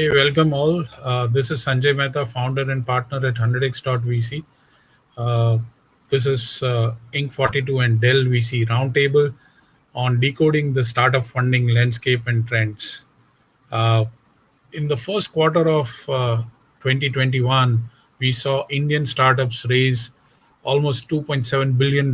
Hey, welcome all. This is Sanjay Mehta, founder and partner at 100x.vc. Uh, this is Inc42 and Dell VC Roundtable on decoding the startup funding landscape and trends. Uh, in the first quarter of 2021, we saw Indian startups raise almost $2.7 billion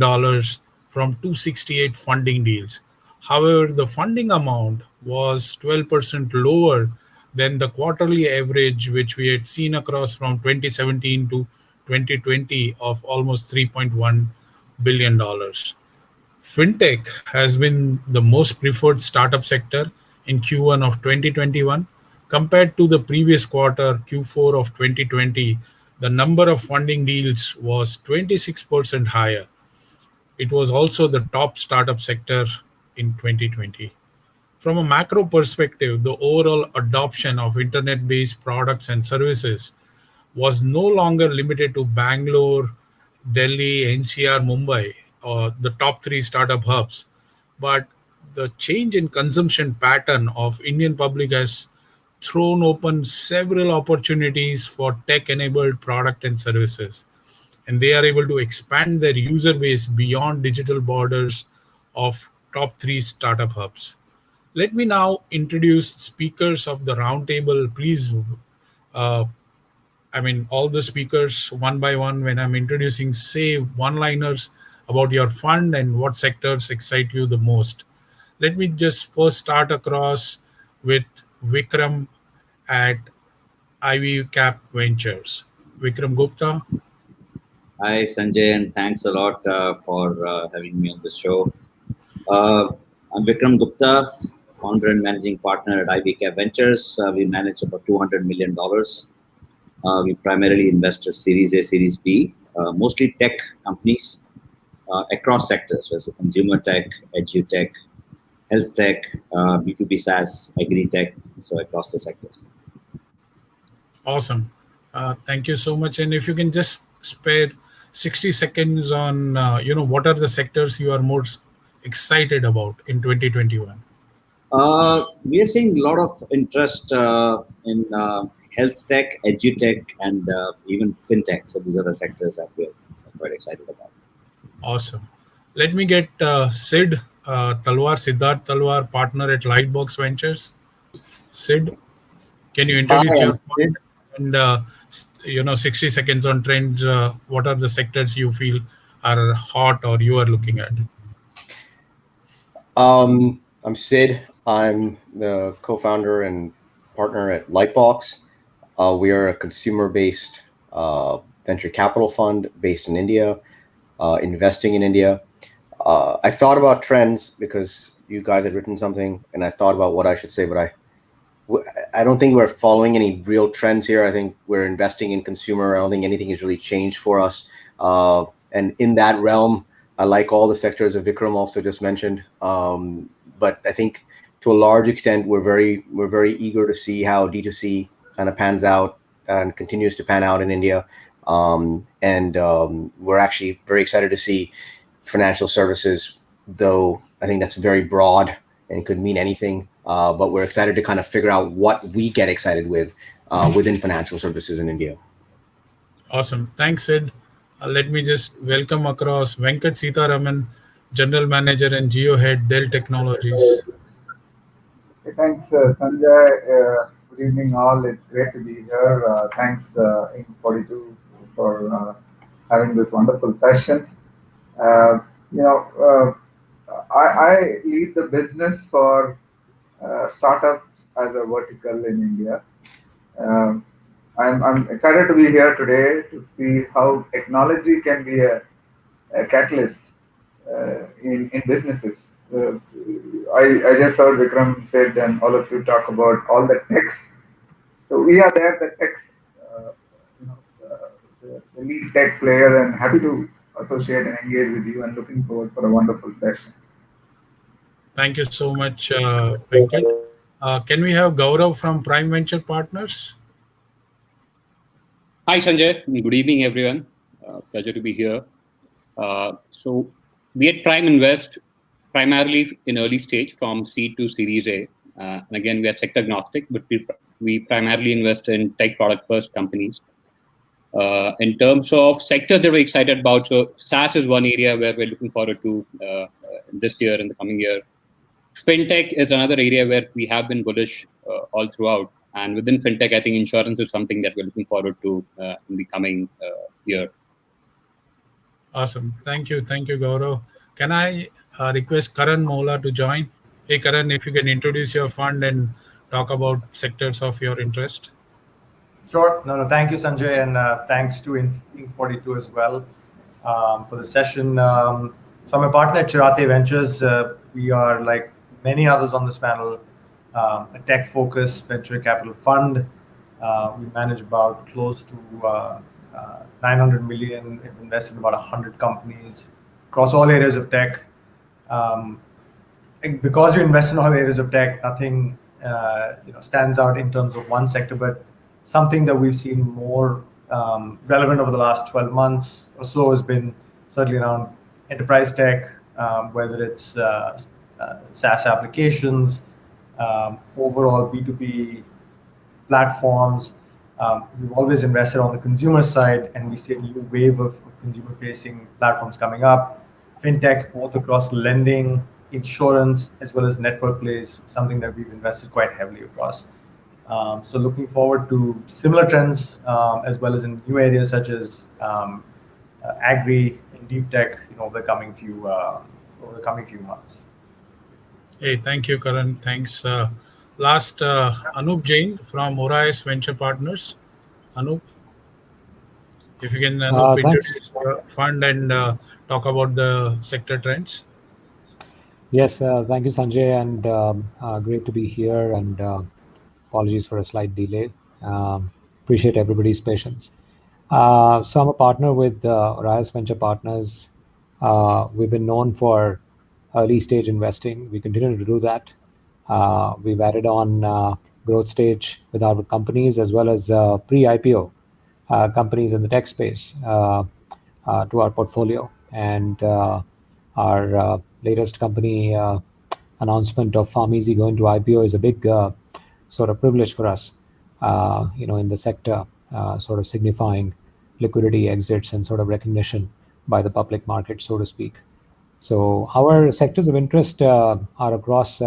from 268 funding deals. However, the funding amount was 12% lower than the quarterly average, which we had seen across from 2017 to 2020 of almost $3.1 billion. Fintech has been the most preferred startup sector in Q1 of 2021. Compared to the previous quarter, Q4 of 2020, the number of funding deals was 26% higher. It was also the top startup sector in 2020. From a macro perspective, the overall adoption of internet based products and services was no longer limited to Bangalore, Delhi, NCR, Mumbai, or the top three startup hubs. But the change in consumption pattern of Indian public has thrown open several opportunities for tech-enabled product and services, and they are able to expand their user base beyond digital borders of top three startup hubs. Let me now introduce speakers of the roundtable. Please uh, all the speakers one by one, when I'm introducing, say one liners about your fund and what sectors excite you the most. Let me just first start across with Vikram at Ivy Cap Ventures. Vikram Gupta. Hi, Sanjay, and thanks a lot for having me on the show. Uh, I'm Vikram Gupta, founder and managing partner at IBK Ventures. We manage about $200 million. We primarily invest in Series A, Series B, mostly tech companies across sectors, so consumer tech, edutech, health tech, B2B SaaS, agri tech, so across the sectors. Awesome. Thank you so much. And if you can just spare 60 seconds on, what are the sectors you are most excited about in 2021? We are seeing a lot of interest in health tech, edutech, and even fintech. So these are the sectors that we're quite excited about. Awesome. Let me get Sid Talwar, Siddharth Talwar, partner at Lightbox Ventures. Sid, can you Hi, introduce I'm your Sid. fund and 60 seconds on trends? What are the sectors you feel are hot or you are looking at? I'm Sid. I'm the co-founder and partner at Lightbox. We are a consumer-based venture capital fund based in India, investing in India. I thought about trends because you guys had written something, and I thought about what I should say, but I don't think we're following any real trends here. I think we're investing in consumer. I don't think anything has really changed for us. And in that realm, I like all the sectors that Vikram also just mentioned. But I think to a large extent, we're very eager to see how D2C kind of pans out and continues to pan out in India. We're actually very excited to see financial services, though I think that's very broad and could mean anything. But we're excited to kind of figure out what we get excited with within financial services in India. Awesome. Thanks, Sid. Let me just welcome across Venkat Sitaraman, General Manager and Geo Head, Dell Technologies. Hey, thanks, Sanjay. Good evening, all. It's great to be here. Thanks, Inc42, for having this wonderful session. Uh, I lead the business for startups as a vertical in India. Um, I'm excited to be here today to see how technology can be a catalyst in businesses. Uh, I just heard Vikram said, and all of you talk about all the techs. So we are there, the techs, the lead tech player, and happy to associate and engage with you, and looking forward for a wonderful session. Thank you so much, Venkat. Can we have Gaurav from Prime Venture Partners? Hi, Sanjay. Good evening, everyone. Pleasure to be here. So we at Prime invest primarily in early stage from seed to Series A. And again, we are sector agnostic, but we we primarily invest in tech product first companies. In terms of sectors that we're excited about, so SaaS is one area where we're looking forward to this year and the coming year. Fintech is another area where we have been bullish all throughout. And within fintech, I think insurance is something that we're looking forward to in the coming year. Awesome. Thank you. Thank you, Gaurav. Can I request Karan Mola to join? Hey, Karan, if you can introduce your fund and talk about sectors of your interest. Sure. No, thank you, Sanjay, and thanks to Inc42 as well for the session. So I'm a partner at Chirate Ventures. We are, like many others on this panel, a tech-focused venture capital fund. We manage about close to 900 million. We've invested in about 100 companies across all areas of tech. Because we invest in all areas of tech, nothing stands out in terms of one sector, but something that we've seen more relevant over the last 12 months or so has been certainly around enterprise tech, whether it's SaaS applications, overall B2B platforms. We've always invested on the consumer side, and we see a new wave of consumer-facing platforms coming up. Fintech, both across lending, insurance, as well as network plays, something that we've invested quite heavily across. So looking forward to similar trends, as well as in new areas such as agri and deep tech, over the coming few months. Hey, thank you, Karan. Thanks. Last, Anup Jain from Orias Venture Partners. Anup, if you can introduce your fund and talk about the sector trends. Yes, thank you, Sanjay, and great to be here. And apologies for a slight delay. Appreciate everybody's patience. So I'm a partner with Orias Venture Partners. We've been known for early stage investing. We continue to do that. We've added on growth stage with our companies as well as pre-IPO companies in the tech space to our portfolio. And our latest company announcement of PharmEasy going to IPO is a big sort of privilege for us, in the sector, sort of signifying liquidity exits and sort of recognition by the public market, so to speak. So our sectors of interest are across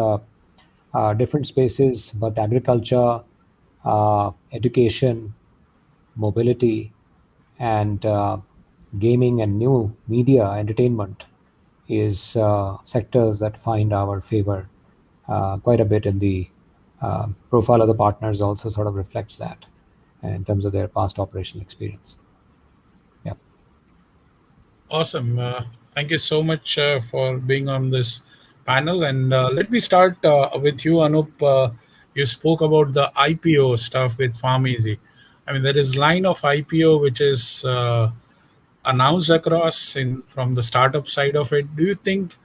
different spaces, but agriculture, education, mobility, and gaming and new media entertainment is sectors that find our favor quite a bit in the profile of the partners also sort of reflects that in terms of their past operational experience. Yeah. Awesome. Thank you so much for being on this panel. And let me start with you, Anup. You spoke about the IPO stuff with PharmEasy. I mean, there is line of IPO which is announced across from the startup side of it. Do you think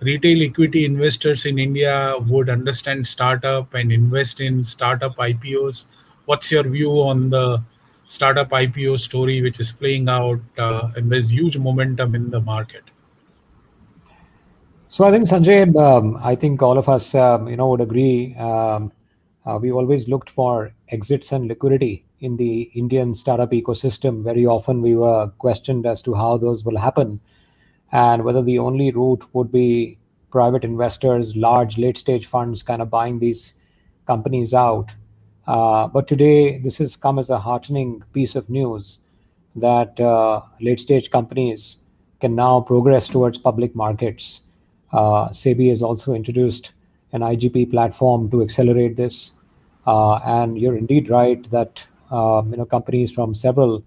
retail equity investors in India would understand startup and invest in startup IPOs? What's your view on the startup IPO story which is playing out, and there's huge momentum in the market? So I think, Sanjay, I think all of us, would agree. We always looked for exits and liquidity in the Indian startup ecosystem. Very often we were questioned as to how those will happen and whether the only route would be private investors, large late-stage funds kind of buying these companies out. But today, this has come as a heartening piece of news that late-stage companies can now progress towards public markets. SEBI has also introduced an IGP platform to accelerate this. And you're indeed right that companies from several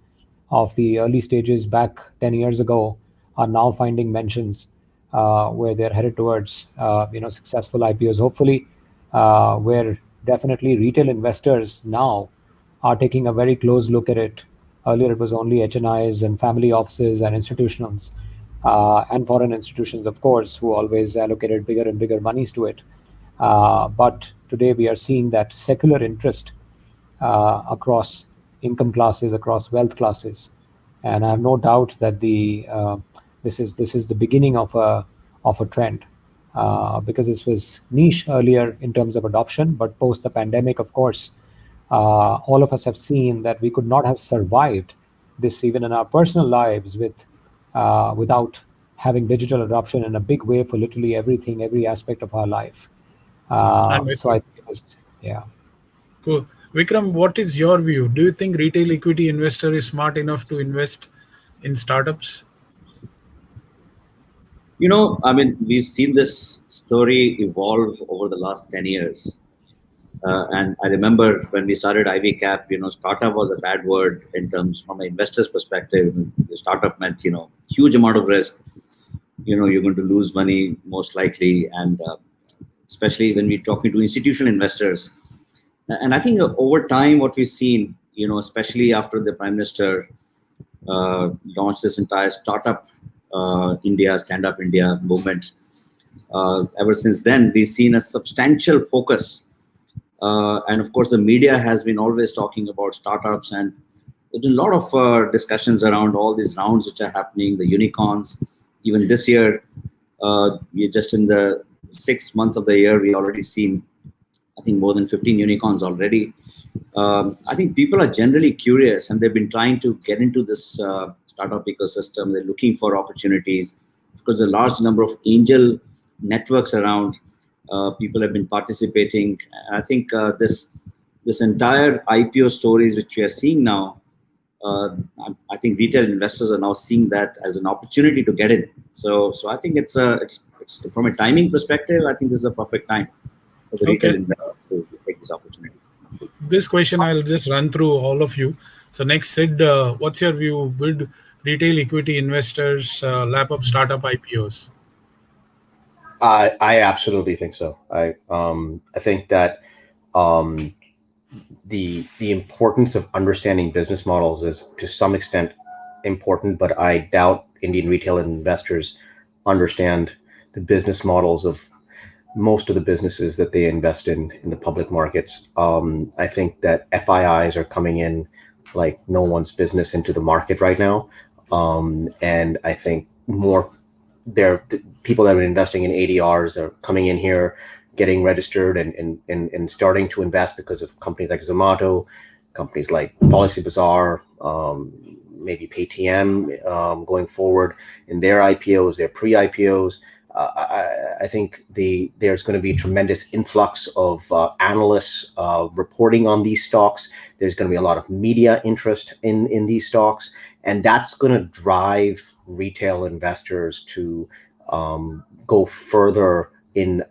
of the early stages back 10 years ago are now finding mentions where they're headed towards successful IPOs. Hopefully, where definitely retail investors now are taking a very close look at it. Earlier, it was only HNIs and family offices and institutionals and foreign institutions, of course, who always allocated bigger and bigger monies to it. But today we are seeing that secular interest across income classes, across wealth classes, and I have no doubt that this is the beginning of a trend because this was niche earlier in terms of adoption, but post the pandemic, of course, all of us have seen that we could not have survived this even in our personal lives without having digital adoption in a big way for literally everything, every aspect of our life. I'm with So I you. think it was, yeah. Cool. Vikram, what is your view? Do you think retail equity investor is smart enough to invest in startups? I mean, we've seen this story evolve over the last 10 years. And I remember when we started Ivy Cap, startup was a bad word in terms from an investor's perspective. The startup meant, huge amount of risk. You're going to lose money most likely. And especially when we're talking to institutional investors. And I think over time, what we've seen, especially after the Prime Minister launched this entire startup India, Stand Up India movement, ever since then, we've seen a substantial focus. And of course, the media has been always talking about startups, and there's been a lot of discussions around all these rounds which are happening, the unicorns. Even this year, we just in the 6th month of the year, we already seen, I think, more than 15 unicorns already. I think people are generally curious, and they've been trying to get into this startup ecosystem. They're looking for opportunities. Of course, a large number of angel networks around. People have been participating. I think this entire IPO stories which we are seeing now, I think retail investors are now seeing that as an opportunity to get in. So I think it's from a timing perspective, I think this is a perfect time for the retail Okay. investor to take this opportunity. This question I'll just run through all of you. So next, Sid, what's your view? Would retail equity investors lap up startup IPOs? I absolutely think so. I think that the importance of understanding business models is to some extent important, but I doubt Indian retail investors understand the business models of most of the businesses that they invest in the public markets. I think that FIIs are coming in like no one's business into the market right now, and I think more the people that have been investing in ADRs are coming in here, getting registered and starting to invest because of companies like Zomato, companies like Policy Bazaar, maybe Paytm going forward in their IPOs, their pre-IPOs. I think there's going to be a tremendous influx of analysts reporting on these stocks. There's going to be a lot of media interest in these stocks, and that's going to drive retail investors to go further in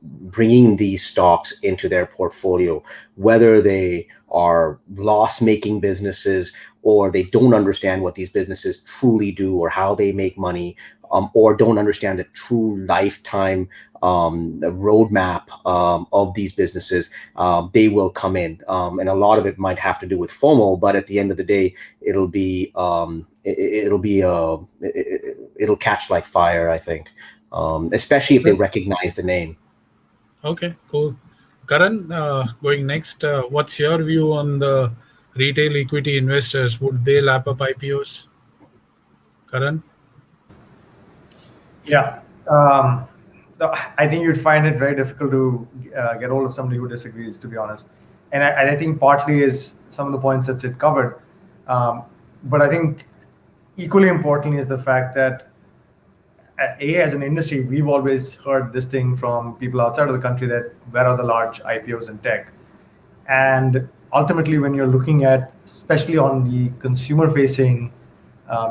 bringing these stocks into their portfolio, whether they are loss-making businesses or they don't understand what these businesses truly do or how they make money, or don't understand the true lifetime the roadmap of these businesses. They will come in, and a lot of it might have to do with FOMO, but at the end of the day, it'll catch like fire, I think, especially if they recognize the name. Okay, cool. Karan, going next, what's your view on the retail equity investors? Would they lap up IPOs? Karan? Yeah. I think you'd find it very difficult to get hold of somebody who disagrees, to be honest. And I think partly is some of the points that Sid covered. But I think equally importantly is the fact that as an industry, we've always heard this thing from people outside of the country that where are the large IPOs in tech? And ultimately, when you're looking at, especially on the consumer-facing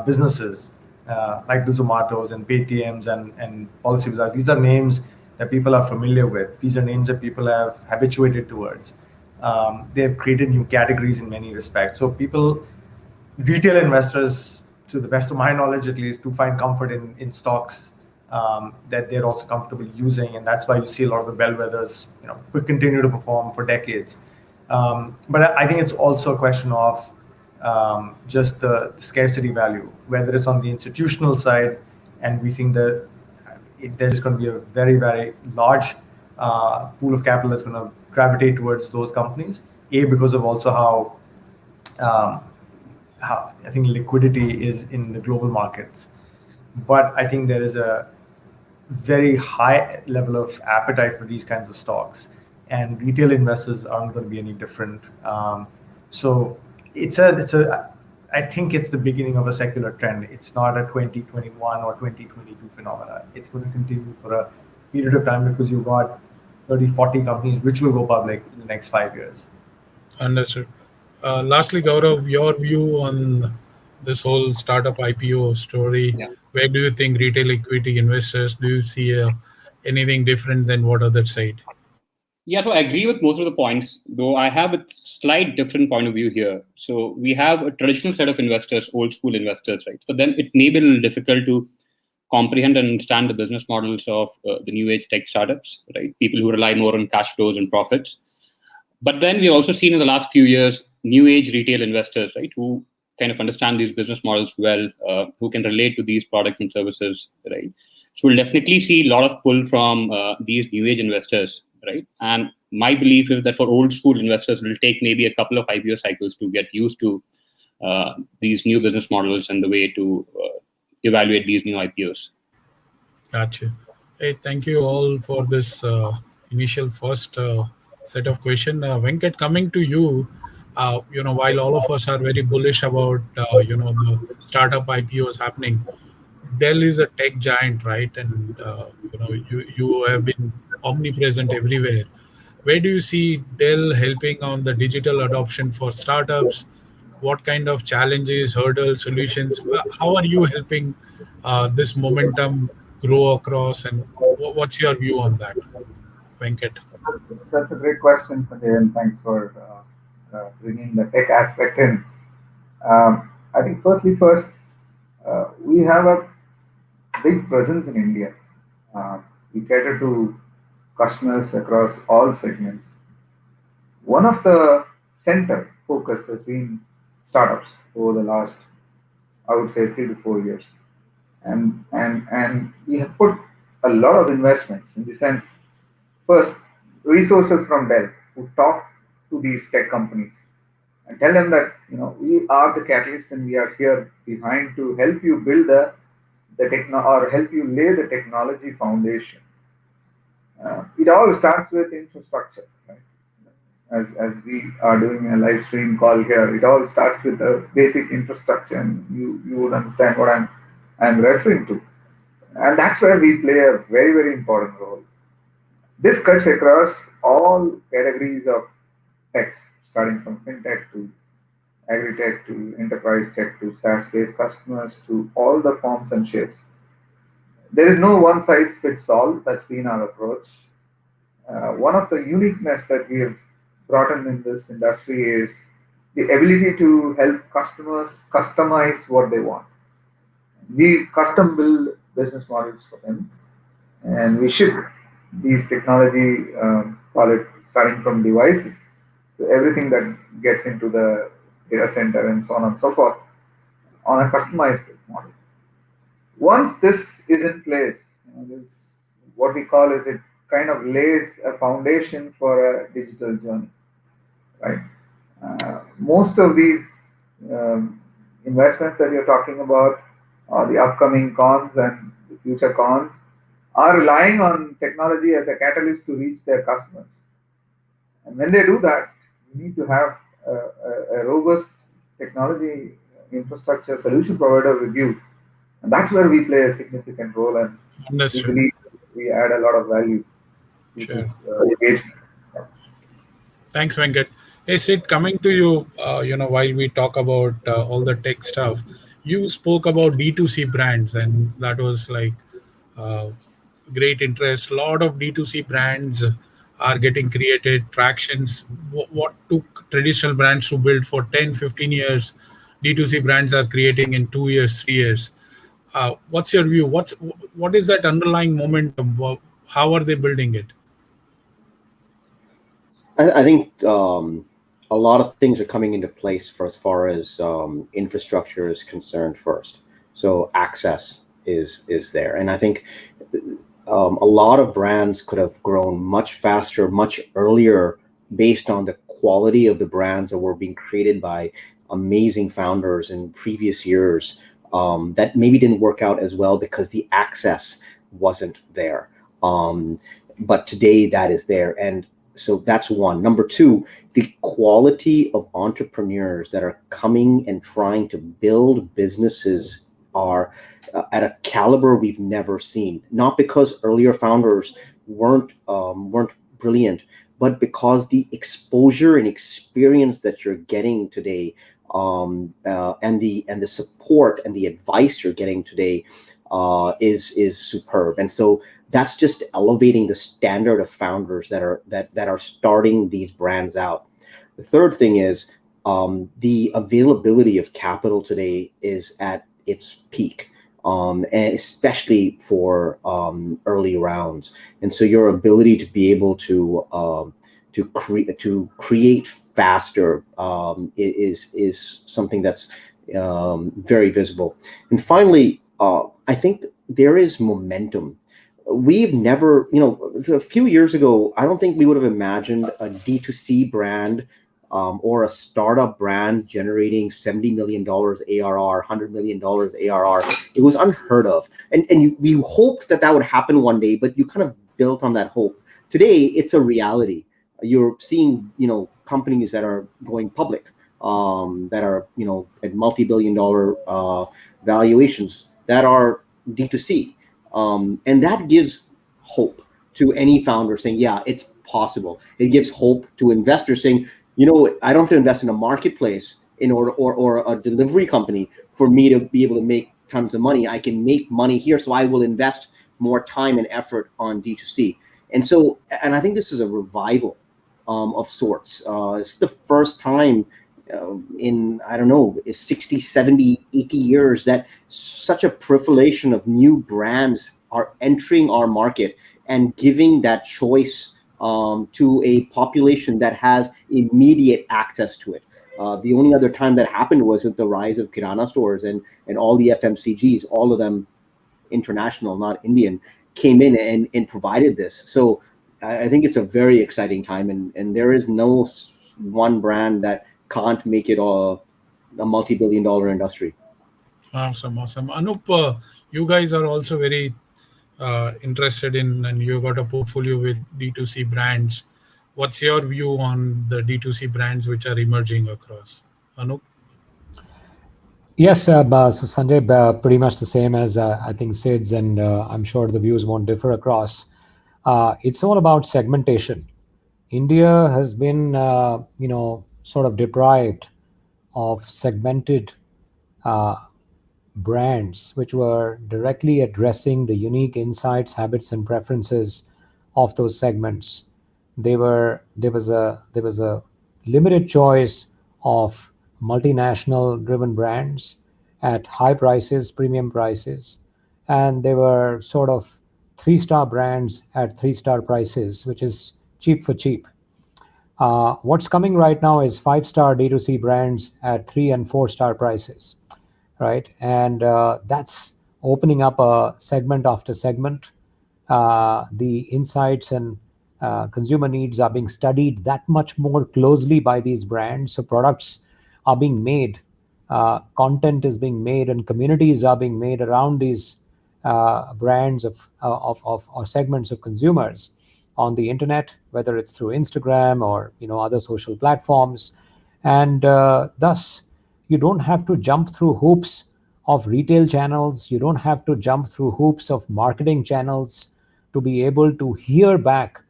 businesses, like the Zomatos and Paytms and Policy Bazaar, these are names that people are familiar with. These are names that people have habituated towards. They have created new categories in many respects. So retail investors, to the best of my knowledge at least, to find comfort in stocks that they're also comfortable using. And that's why you see a lot of the bellwethers could continue to perform for decades. But I think it's also a question of just the scarcity value, whether it's on the institutional side, and we think that there's going to be a very, very large pool of capital that's going to gravitate towards those companies, because of also how I think liquidity is in the global markets. But I think there is a very high level of appetite for these kinds of stocks. and retail investors aren't going to be any different. So I think it's the beginning of a secular trend. It's not a 2021 or 2022 phenomena. It's going to continue for a period of time because you've got 30, 40 companies which will go public in the next 5 years. Understood. Lastly, Gaurav, your view on this whole startup IPO story. Yeah. Where do you think retail equity investors, do you see anything different than what others said? Yeah, so I agree with most of the points, though I have a slight different point of view here. So we have a traditional set of investors, old school investors, right? For them, it may be a little difficult to comprehend and understand the business models of the new age tech startups, right? People who rely more on cash flows and profits. But then we've also seen in the last few years, new age retail investors, right, who kind of understand these business models well, who can relate to these products and services, right? So we'll definitely see a lot of pull from these new age investors, right? And my belief is that for old school investors, it will take maybe a couple of 5-year cycles to get used to these new business models and the way to evaluate these new IPOs. Gotcha. Hey, thank you all for this initial first set of question. Venkat, coming to you, while all of us are very bullish about, the startup IPOs happening, Dell is a tech giant, right? And you have been omnipresent everywhere. Where do you see Dell helping on the digital adoption for startups? What kind of challenges, hurdles, solutions? How are you helping this momentum grow across? And what's your view on that, Venkat? That's a great question, Sanjay, and thanks for bringing the tech aspect in. I think first, we have a big presence in India. We cater to customers across all segments. One of the center focus has been startups over the last, I would say, 3 to 4 years, and we have put a lot of investments in the sense. First, resources from Dell who talk to these tech companies and tell them that we are the catalyst and we are here behind to help you build the techno or help you lay the technology foundation. It all starts with infrastructure, right? As we are doing a live stream call here, it all starts with the basic infrastructure, and you would understand what I'm referring to, and that's where we play a very, very important role. This cuts across all categories of techs, starting from fintech to agri-tech to enterprise tech to SaaS-based customers to all the forms and shapes. There is no one size fits all. That's been our approach. One of the uniqueness that we have brought in this industry is the ability to help customers customize what they want. We custom build business models for them, and we ship these technology, call it starting from devices to everything that gets into the data center and so on and so forth on a customized model. Once this is in place, this, what we call is it kind of lays a foundation for a digital journey, right? Most of these investments that you're talking about, or the upcoming cons and the future cons, are relying on technology as a catalyst to reach their customers. And when they do that, you need to have a robust technology infrastructure solution provider with you. And that's where we play a significant role, and we believe we add a lot of value to this engagement. Thanks, Venkat. Hey, Sid, coming to you, while we talk about all the tech stuff, you spoke about D2C brands, and that was like great interest. A lot of D2C brands are getting created, tractions. What took traditional brands to build for 10, 15 years, D2C brands are creating in 2 years, 3 years. What's your view? What is that underlying momentum? How are they building it? I think a lot of things are coming into place for as far as infrastructure is concerned first. So access is there, and I think a lot of brands could have grown much faster, much earlier, based on the quality of the brands that were being created by amazing founders in previous years that maybe didn't work out as well because the access wasn't there. But today that is there, and So that's one. Number two, the quality of entrepreneurs that are coming and trying to build businesses are at a caliber we've never seen. Not because earlier founders weren't brilliant, but because the exposure and experience that you're getting today, and the support and the advice you're getting today, is superb. And so that's just elevating the standard of founders that are starting these brands out. The third thing is, the availability of capital today is at its peak, and especially for early rounds. And so your ability to be able to create faster, is something that's very visible. And finally, I think there is momentum. We've never, a few years ago, I don't think we would have imagined a D2C brand, or a startup brand generating $70 million ARR, $100 million ARR. It was unheard of. And we hoped that would happen one day, but you kind of built on that hope. Today, it's a reality. You're seeing, companies that are going public, that are, at multi-billion dollar valuations, that are D2C. And that gives hope to any founder saying, yeah, it's possible. It gives hope to investors saying, I don't have to invest in a marketplace in order, or a delivery company for me to be able to make tons of money. I can make money here, so I will invest more time and effort on D2C. And I think this is a revival of sorts. It's the first time in, I don't know, 60, 70, 80 years that such a proliferation of new brands are entering our market and giving that choice to a population that has immediate access to it. The only other time that happened was at the rise of Kirana stores and all the FMCGs, all of them international, not Indian, came in and provided this. So I think it's a very exciting time, and there is no one brand that can't make it a multi-billion dollar industry. Awesome. Anup, you guys are also very interested in, and you got a portfolio with D2C brands. What's your view on the D2C brands which are emerging across? Anup? Yes, so Sanjay, pretty much the same as I think Sid's, and I'm sure the views won't differ across. It's all about segmentation. India has been, sort of deprived of segmented brands which were directly addressing the unique insights, habits, and preferences of those segments. There was a limited choice of multinational driven brands at high prices, premium prices, and they were sort of 3-star brands at 3-star prices, which is cheap for cheap. What's coming right now is 5-star D2C brands at 3 and 4-star prices, right? And that's opening up a segment after segment. The insights and consumer needs are being studied that much more closely by these brands. So products are being made, content is being made, and communities are being made around these brands of or segments of consumers on the internet, whether it's through Instagram or other social platforms, and thus you don't have to jump through hoops of retail channels. You don't have to jump through hoops of marketing channels to be able to hear back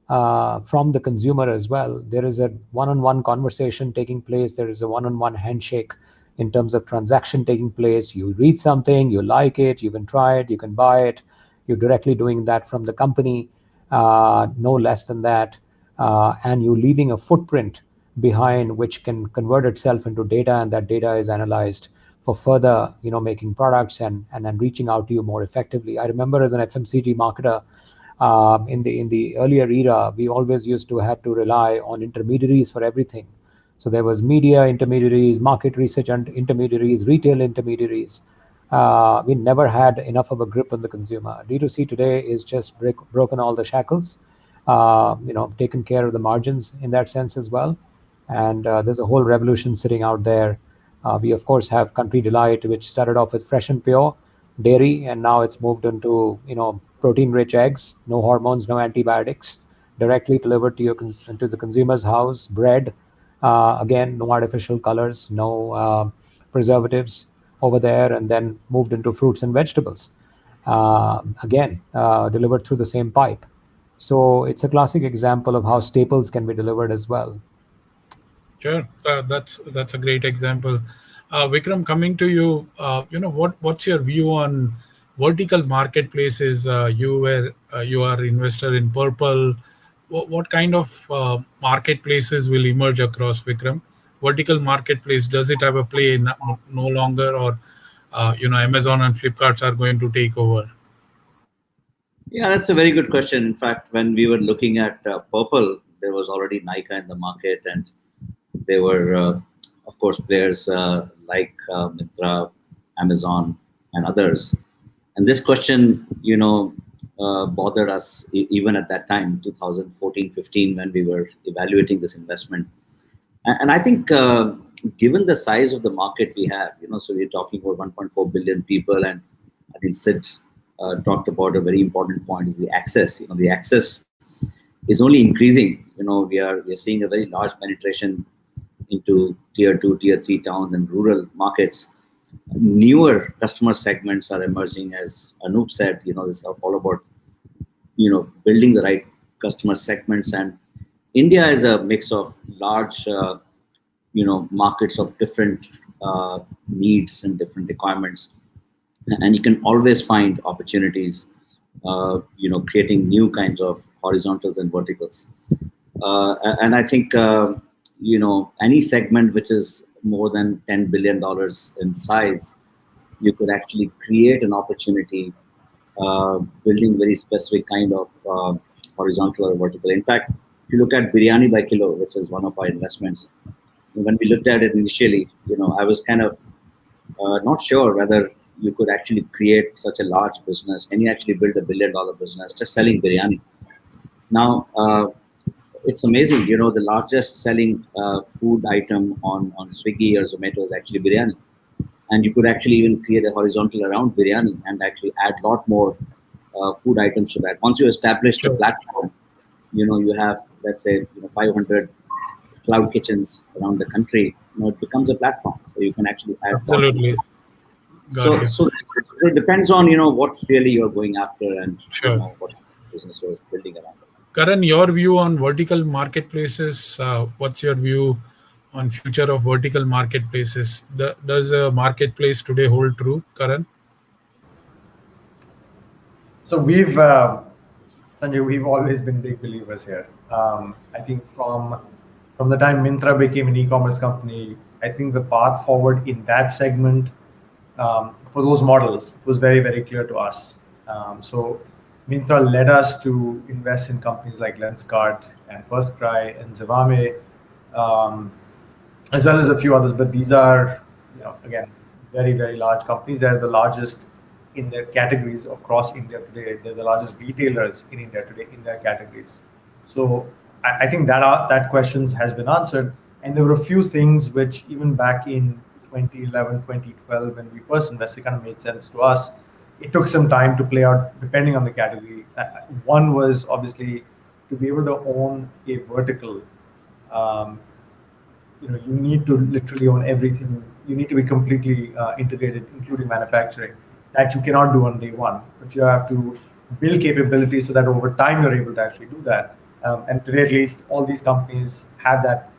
from the consumer as well. There is a one-on-one conversation taking place. There is a one-on-one handshake in terms of transaction taking place. You read something, you like it, you can try it, you can buy it. You're directly doing that from the company, no less than that. And you're leaving a footprint behind which can convert itself into data, and that data is analyzed for further, making products and reaching out to you more effectively. I remember as an FMCG marketer, in the earlier era, we always used to have to rely on intermediaries for everything. So there was media intermediaries, market research intermediaries, retail intermediaries. We never had enough of a grip on the consumer. D2C today is just broken all the shackles, taken care of the margins in that sense as well. And there's a whole revolution sitting out there. We of course have Country Delight, which started off with fresh and pure dairy, and now it's moved into protein-rich eggs, no hormones, no antibiotics, directly delivered to to the consumer's house. Bread, again, no artificial colors, no preservatives over there, and then moved into fruits and vegetables. Again, delivered through the same pipe. So it's a classic example of how staples can be delivered as well. Sure, that's a great example. Vikram, coming to you, what's your view on vertical marketplaces? You are investor in Purple. What kind of marketplaces will emerge across, Vikram? Vertical marketplace, does it have a play no longer, or Amazon and Flipkarts are going to take over? Yeah, that's a very good question. In fact, when we were looking at Purple, there was already Nika in the market, and there were, of course, players like Myntra, Amazon, and others. And this question, bothered us even at that time, 2014-15, when we were evaluating this investment. And I think, given the size of the market we have, so we're talking about 1.4 billion people, and I think Sid talked about a very important point is the access. The access is only increasing. We are seeing a very large penetration into tier 2, tier 3 towns and rural markets. Newer customer segments are emerging, as Anup said. This is all about building the right customer segments, and India is a mix of large markets of different needs and different requirements, and you can always find opportunities creating new kinds of horizontals and verticals. And I think any segment which is more than $10 billion in size, you could actually create an opportunity building very specific kind of horizontal or vertical. In fact, if you look at Biryani by Kilo, which is one of our investments, when we looked at it initially, I was kind of not sure whether you could actually create such a large business. Can you actually build $1 billion business just selling biryani? Now, it's amazing. The largest selling food item on Swiggy or Zomato is actually biryani. And you could actually even create a horizontal around biryani and actually add a lot more food items to that. Once you establish the platform, you have, let's say, 500 cloud kitchens around the country. It becomes a platform, so you can actually add. Absolutely. So it depends on what really you're going after and what business you're building around. Karan, your view on vertical marketplaces. What's your view on future of vertical marketplaces? Does a marketplace today hold true, Karan? So Sanjay, we've always been big believers here. I think from the time Myntra became an e-commerce company, I think the path forward in that segment for those models was very, very clear to us. So Myntra led us to invest in companies like Lenskart and FirstCry and Zivame, as well as a few others. But these are, again, very, very large companies. They're the largest in their categories across India today. They're the largest retailers in India today in their categories. So I think that question has been answered. And there were a few things which even back in 2011, 2012, when we first invested, kind of made sense to us. It took some time to play out depending on the category. One was obviously to be able to own a vertical. You need to literally own everything. You need to be completely integrated, including manufacturing. That you cannot do on day one, but you have to build capabilities so that over time you're able to actually do that. And today, at least, all these companies have that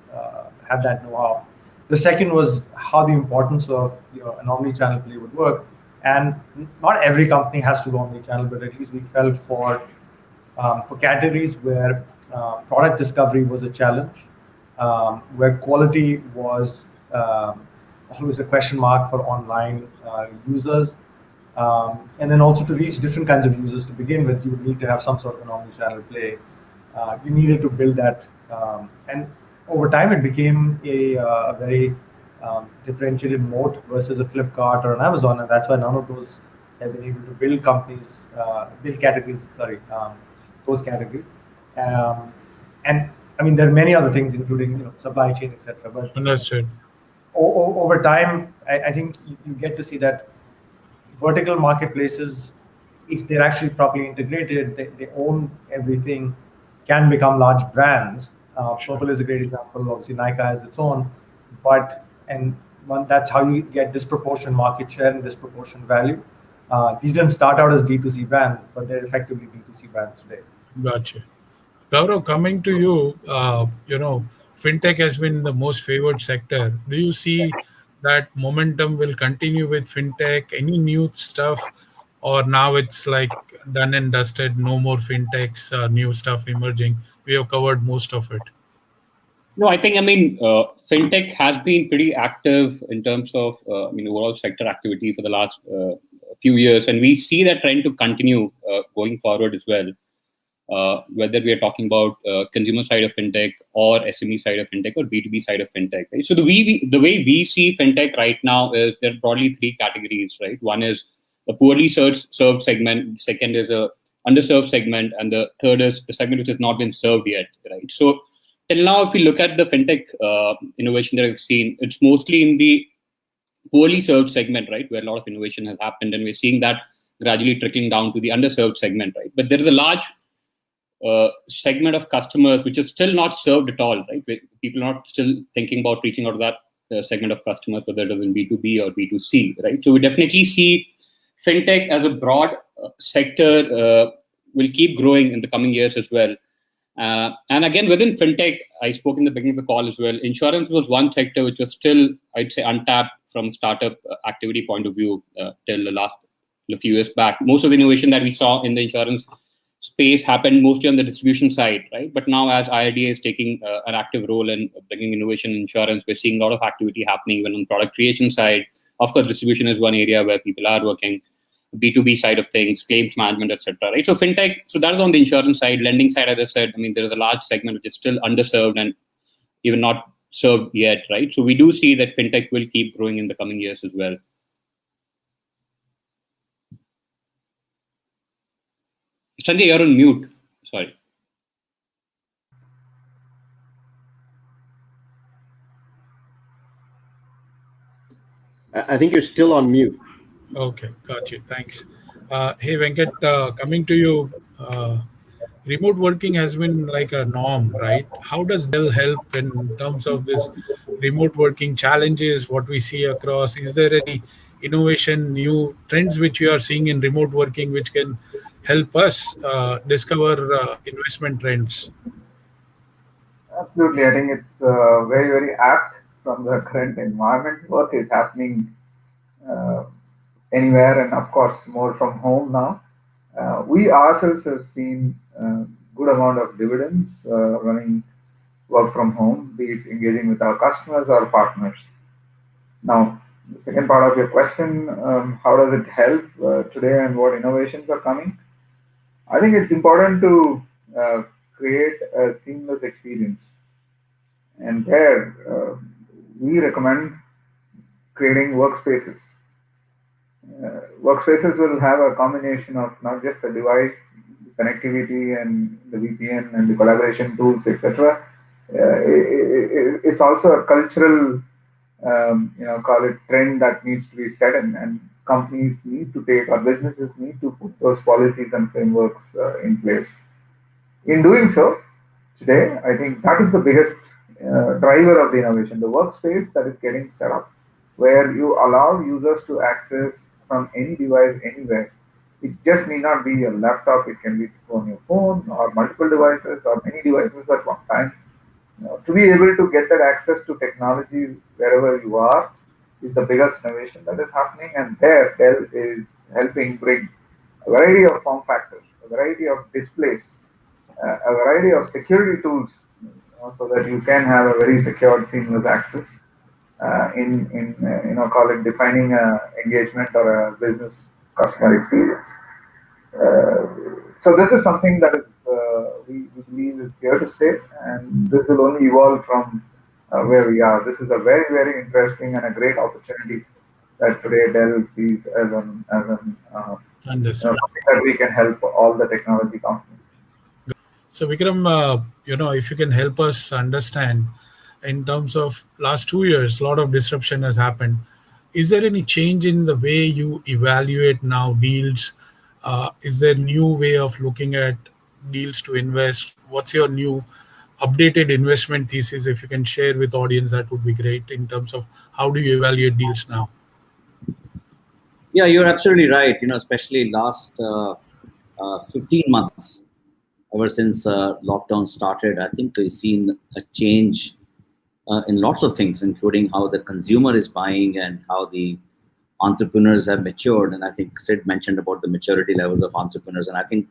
know-how. The second was how the importance of an omni-channel play would work. And not every company has to go omni-channel, but at least we felt for categories where product discovery was a challenge, where quality was always a question mark for online users. And then also to reach different kinds of users to begin with, you would need to have some sort of an omni-channel play. You needed to build that. And over time, it became a very differentiated moat versus a Flipkart or an Amazon. And that's why none of those have been able to build categories, those categories. And I mean, there are many other things, including supply chain, etc. But understood. Over time, I think you get to see that vertical marketplaces, if they're actually properly integrated, they own everything. can become large brands. Sure. Purple is a great example. Obviously, Nike has its own, but and that's how you get disproportionate market share and disproportionate value. These didn't start out as D2C brands, but they're effectively D2C brands today. Gotcha. Gaurav, coming to you, fintech has been the most favored sector. Do you see that momentum will continue with fintech? Any new stuff, or now it's like done and dusted? No more fintechs, new stuff emerging. We have covered most of it. No, fintech has been pretty active in terms of overall sector activity for the last few years, and we see that trend to continue going forward as well. Whether we are talking about consumer side of fintech or SME side of fintech or B2B side of fintech, right? So the way we see fintech right now is there are broadly three categories, right? One is the poorly served segment, second is a underserved segment, and the third is the segment which has not been served yet, right? So till now, if we look at the fintech innovation that we've seen, it's mostly in the poorly served segment, right, where a lot of innovation has happened, and we're seeing that gradually trickling down to the underserved segment, right? But there is a large segment of customers which is still not served at all, right? People are not still thinking about reaching out to that segment of customers, whether it is in B2B or B2C, right? So we definitely see fintech as a broad sector will keep growing in the coming years as well. And again, within fintech, I spoke in the beginning of the call as well, insurance was one sector which was still, I'd say, untapped from startup activity point of view till the last a few years back. Most of the innovation that we saw in the insurance space happened mostly on the distribution side, right? But now as IRDA is taking an active role in bringing innovation in insurance, we're seeing a lot of activity happening even on product creation side. Of course, distribution is one area where people are working. B2B side of things, claims management, etc. Right? So fintech, so that is on the insurance side. Lending side, as I said, there is a large segment which is still underserved and even not served yet, right? So we do see that fintech will keep growing in the coming years as well. Sanjay, you're on mute. Sorry. I think you're still on mute. Okay, got you. Thanks. Hey, Venkat, coming to you. Remote working has been like a norm, right? How does Dell help in terms of this remote working challenges, what we see across? Is there any innovation, new trends which you are seeing in remote working which can help us discover investment trends? Absolutely. I think it's very, very apt from the current environment. Work is happening uh, anywhere and, of course, more from home now. We ourselves have seen good amount of dividends running work from home, be it engaging with our customers or partners. Now, the second part of your question, how does it help today and what innovations are coming? I think it's important to create a seamless experience. And there, we recommend creating workspaces. Workspaces will have a combination of not just the device, connectivity, and the VPN and the collaboration tools, etc. It's also a cultural, call it trend that needs to be set in, and companies need to take, or businesses need to put those policies and frameworks in place. In doing so, today, I think that is the biggest driver of the innovation, the workspace that is getting set up, where you allow users to access from any device anywhere. It just need not be a laptop, it can be on your phone or multiple devices or many devices at one time. To be able to get that access to technology wherever you are is the biggest innovation that is happening, and there Dell is helping bring a variety of form factors, a variety of displays, a variety of security tools, so that you can have a very secured, seamless access call it defining engagement or a business customer experience. So this is something that is we believe is here to stay, and this will only evolve from where we are. This is a very, very interesting and a great opportunity that today Dell sees as Understood. something that we can help all the technology companies. So Vikram, if you can help us understand in terms of last 2 years, a lot of disruption has happened. Is there any change in the way you evaluate now deals? Is there new way of looking at deals to invest? what's your new updated investment thesis? If you can share with audience, that would be great in terms of how do you evaluate deals now. Yeah, you're absolutely right. Especially last 15 months, ever since lockdown started, I think we've seen a change in lots of things, including how the consumer is buying and how the entrepreneurs have matured. And I think Sid mentioned about the maturity levels of entrepreneurs. And I think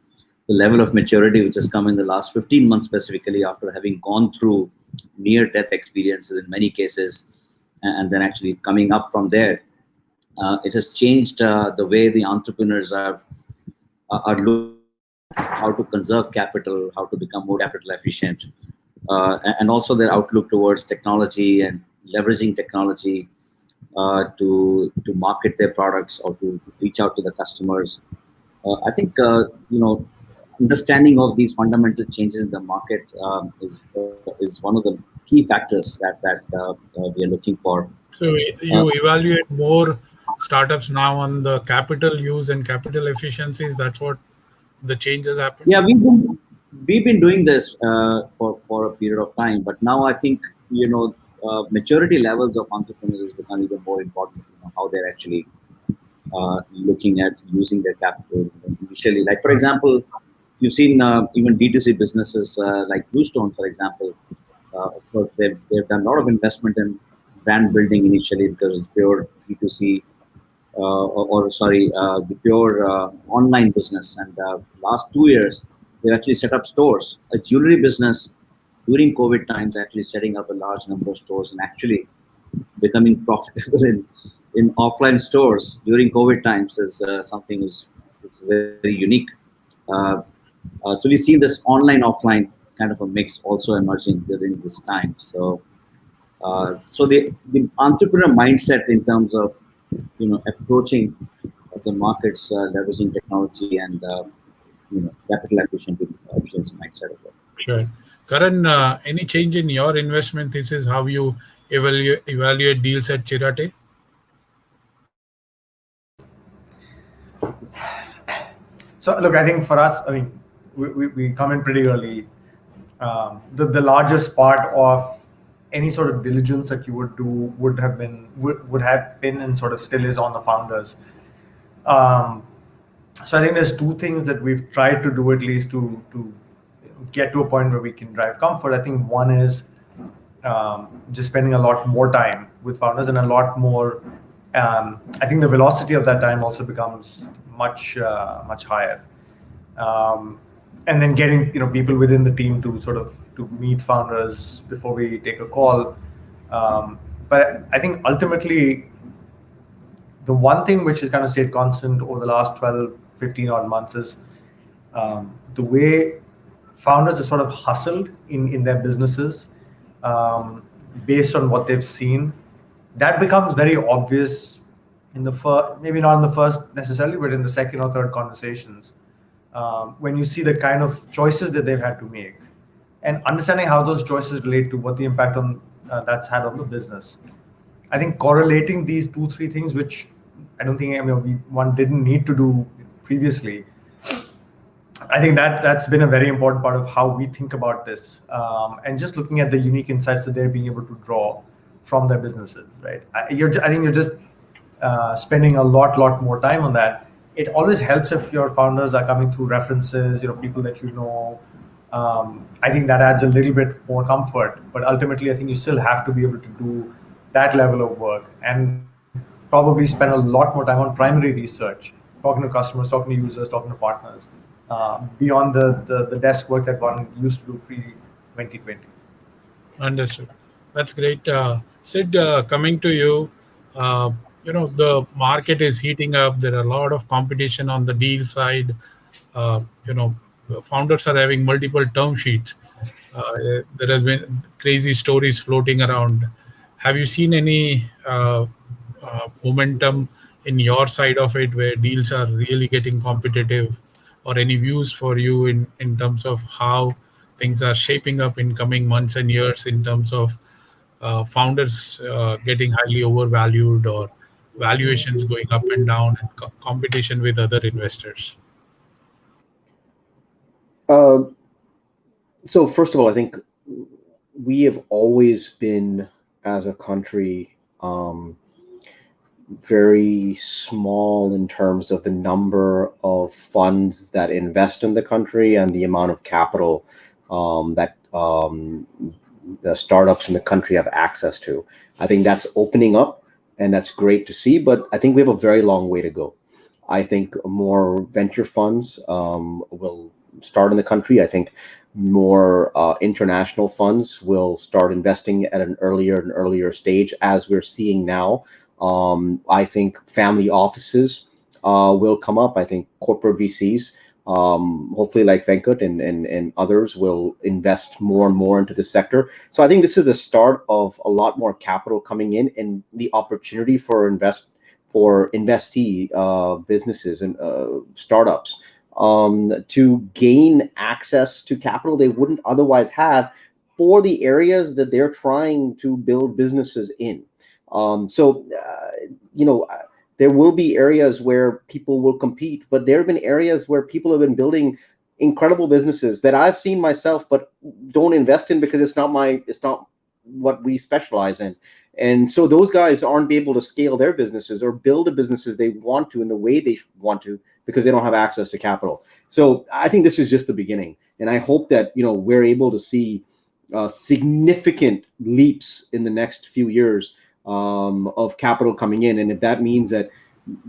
the level of maturity which has come in the last 15 months, specifically after having gone through near death experiences in many cases, and then actually coming up from there, it has changed the way the entrepreneurs are looking at how to conserve capital, how to become more capital efficient, and also their outlook towards technology and leveraging technology to market their products or to reach out to the customers. I think understanding of these fundamental changes in the market is one of the key factors that we are looking for. So you evaluate more startups now on the capital use and capital efficiencies. That's what the changes happened. Yeah, we've been doing this for a period of time, but now I think maturity levels of entrepreneurs has become even more important. How they're actually looking at using their capital initially. Like, for example, you've seen even D2C businesses like Bluestone, for example. Of course, they've done a lot of investment in brand building initially because it's pure D2C, the pure online business. And last 2 years, they've actually set up stores. A jewelry business during COVID times, actually setting up a large number of stores and actually becoming profitable in offline stores during COVID times is something which is very unique. Uh, so we see this online offline kind of a mix also emerging during this time. So the entrepreneur mindset in terms of approaching the markets, leveraging technology and capital efficiency mindset as well. Sure. Karan, any change in your investment thesis, how you evaluate deals at Chirate? So look, I think for us, I mean, we come in pretty early. The largest part of any sort of diligence that you would do would have been and sort of still is on the founders. So I think there's two things that we've tried to do at least to get to a point where we can drive comfort. I think one is just spending a lot more time with founders and a lot more. I think the velocity of that time also becomes much higher, and then getting people within the team to sort of to meet founders before we take a call. But I think ultimately the one thing which has kind of stayed constant over the last 12, 15 odd months is the way founders have sort of hustled in their businesses based on what they've seen. That becomes very obvious in the first, maybe not in the first necessarily, but in the second or third conversations, when you see the kind of choices that they've had to make and understanding how those choices relate to what the impact on that's had on the business. I think correlating these 2-3 things, which I don't think one didn't need to do previously. I think that's been a very important part of how we think about this, and just looking at the unique insights that they're being able to draw from their businesses, right? I think you're just spending a lot more time on that. It always helps if your founders are coming through references, people that you know. I think that adds a little bit more comfort, but ultimately, I think you still have to be able to do that level of work and probably spend a lot more time on primary research, talking to customers, talking to users, talking to partners, beyond the desk work that one used to do pre-2020. Understood. That's great. Sid, coming to you, the market is heating up. There are a lot of competition on the deal side. Founders are having multiple term sheets. There has been crazy stories floating around. Have you seen any momentum in your side of it where deals are really getting competitive, or any views for you in terms of how things are shaping up in coming months and years in terms of founders getting highly overvalued or valuations going up and down and competition with other investors? Uh, So first of all, I think we have always been, as a country, very small in terms of the number of funds that invest in the country and the amount of capital that the startups in the country have access to. I think that's opening up, and that's great to see. But I think we have a very long way to go. I think more venture funds will start in the country. I think more international funds will start investing at an earlier and earlier stage, as we're seeing now. I think family offices will come up. I think corporate VCs, hopefully like Venkat and others, will invest more and more into the sector. So I think this is the start of a lot more capital coming in, and the opportunity for investee businesses and startups to gain access to capital they wouldn't otherwise have for the areas that they're trying to build businesses in. So, there will be areas where people will compete, but there have been areas where people have been building incredible businesses that I've seen myself, but don't invest in because it's not what we specialize in. And so those guys aren't able to scale their businesses or build the businesses they want to in the way they want to because they don't have access to capital. So I think this is just the beginning, and I hope that we're able to see significant leaps in the next few years of capital coming in. And if that means that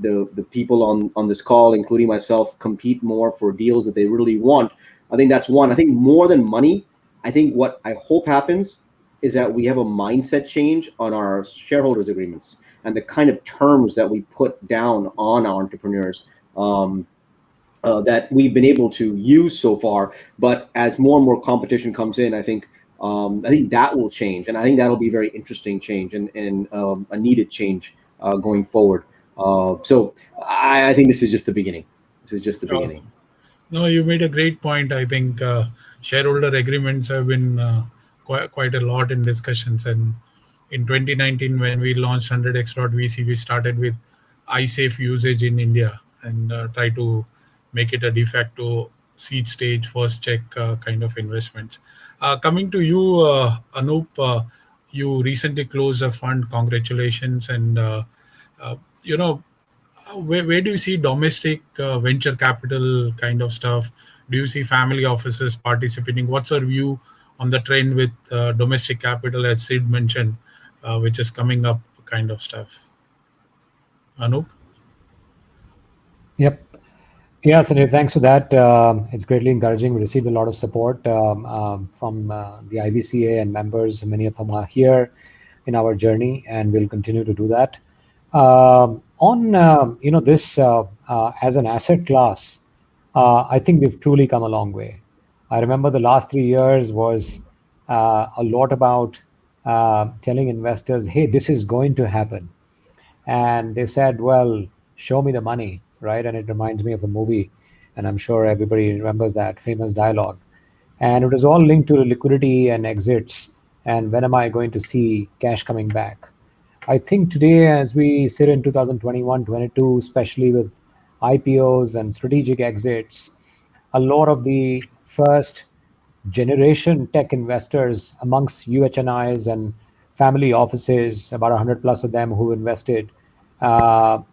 the people on this call, including myself, compete more for deals that they really want, I think that's one. I think more than money, I think what I hope happens is that we have a mindset change on our shareholders agreements and the kind of terms that we put down on our entrepreneurs that we've been able to use so far. But as more and more competition comes in, I think that will change, and I think that'll be very interesting change and a needed change going forward. So I think this is just the beginning. This is just the beginning. Awesome. No, you made a great point. I think shareholder agreements have been quite a lot in discussions. And in 2019, when we launched 100x.vc, we started with iSafe usage in India and try to make it a de facto seed stage, first check kind of investments. Coming to you, Anup, you recently closed a fund. Congratulations. And, you know, where do you see domestic venture capital kind of stuff? Do you see family offices participating? What's your view on the trend with domestic capital, as Sid mentioned, which is coming up kind of stuff? Anup? Yep. Yeah, Sanjeev, thanks for that. It's greatly encouraging. We received a lot of support from the IVCA and members. Many of them are here in our journey, and we'll continue to do that. On this as an asset class, I think we've truly come a long way. I remember the last 3 years was a lot about telling investors, "Hey, this is going to happen," and they said, "Well, show me the money," right? And it reminds me of a movie, and I'm sure everybody remembers that famous dialogue. And it was all linked to liquidity and exits, and when am I going to see cash coming back? I think today, as we sit in 2021, 22, especially with IPOs and strategic exits, a lot of the first generation tech investors amongst UHNIs and family offices, about 100 plus of them who invested, or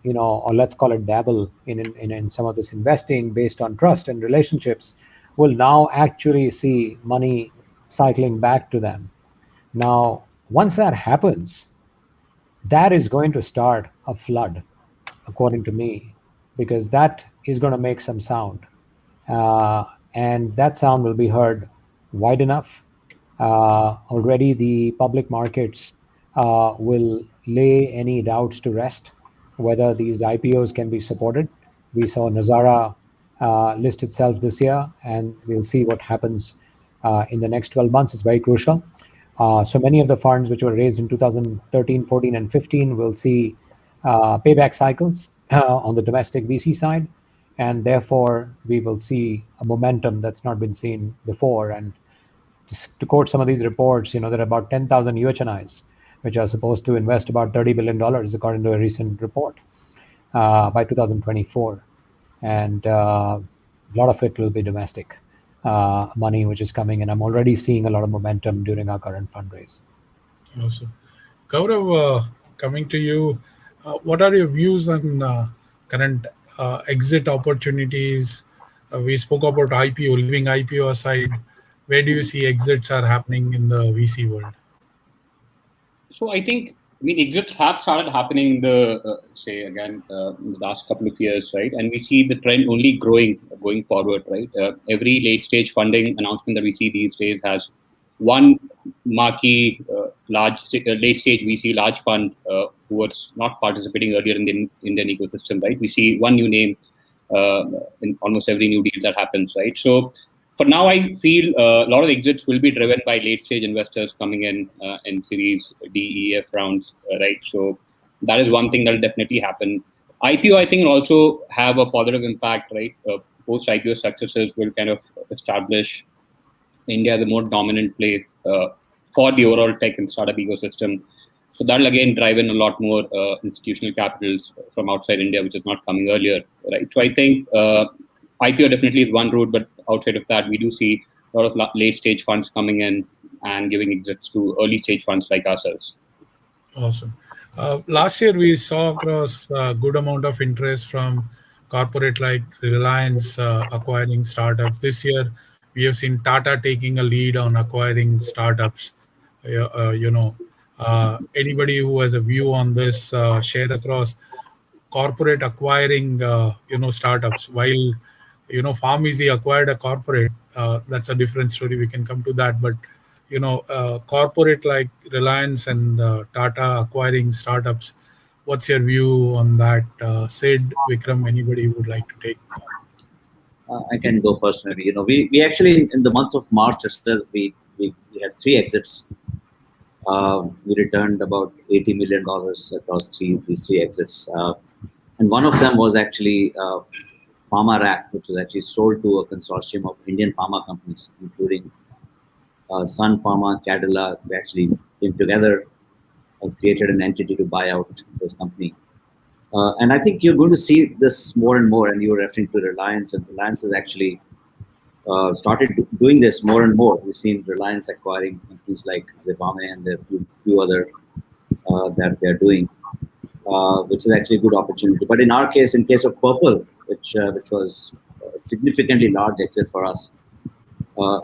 let's call it dabble in some of this investing based on trust and relationships, will now actually see money cycling back to them. Now, once that happens, that is going to start a flood, according to me, because that is going to make some sound. And that sound will be heard wide enough. Already the public markets will lay any doubts to rest whether these IPOs can be supported. We saw Nazara list itself this year, and we'll see what happens in the next 12 months. It's very crucial. So many of the funds which were raised in 2013, 14, and 15 will see payback cycles on the domestic VC side, and therefore we will see a momentum that's not been seen before. And to quote some of these reports, there are about 10,000 UHNIs which are supposed to invest about $30 billion, according to a recent report, by 2024. And a lot of it will be domestic. money which is coming in. I'm already seeing a lot of momentum during our current fundraise. Awesome. Gaurav, coming to you, what are your views on current exit opportunities? We spoke about IPO, leaving IPO aside. Where do you see exits are happening in the VC world? So I think, I mean, exits have started happening in the, say again, in the last couple of years, right? And we see the trend only growing going forward, right? Every late stage funding announcement that we see these days has one marquee late stage VC large fund who was not participating earlier in the Indian ecosystem, right? We see one new name uh, in almost every new deal that happens, right? So for now, I feel a lot of exits will be driven by late stage investors coming in Series D, E, F rounds, right? So that is one thing that will definitely happen. IPO, I think, will also have a positive impact, right? Post IPO successes will kind of establish India as a more dominant play for the overall tech and startup ecosystem. So that'll again drive in a lot more institutional capitals from outside India, which is not coming earlier, right? So I think IPO definitely is one route, but outside of that, we do see a lot of late stage funds coming in and giving exits to early stage funds like ourselves. Awesome. Last year, we saw across a good amount of interest from corporate like Reliance acquiring startups. This year, we have seen Tata taking a lead on acquiring startups. You know, anybody who has a view on this, share across corporate acquiring, startups. While PharmEasy acquired a corporate, that's a different story. We can come to that, but corporate like Reliance and Tata acquiring startups. What's your view on that? Sid, Vikram, anybody would like to take? I can go first, maybe. We actually in the month of March itself, we had three exits. We returned about $80 million across these three exits, and one of them was actually Pharma Rack, which was actually sold to a consortium of Indian pharma companies, including Sun Pharma, Cadila. They actually came together and created an entity to buy out this company. And I think you're going to see this more and more. And you were referring to Reliance, and Reliance has actually started doing this more and more. We've seen Reliance acquiring companies like Zivame, and there are few other that they're doing, which is actually a good opportunity. But in our case, in case of Purple, which was a significantly large exit for us,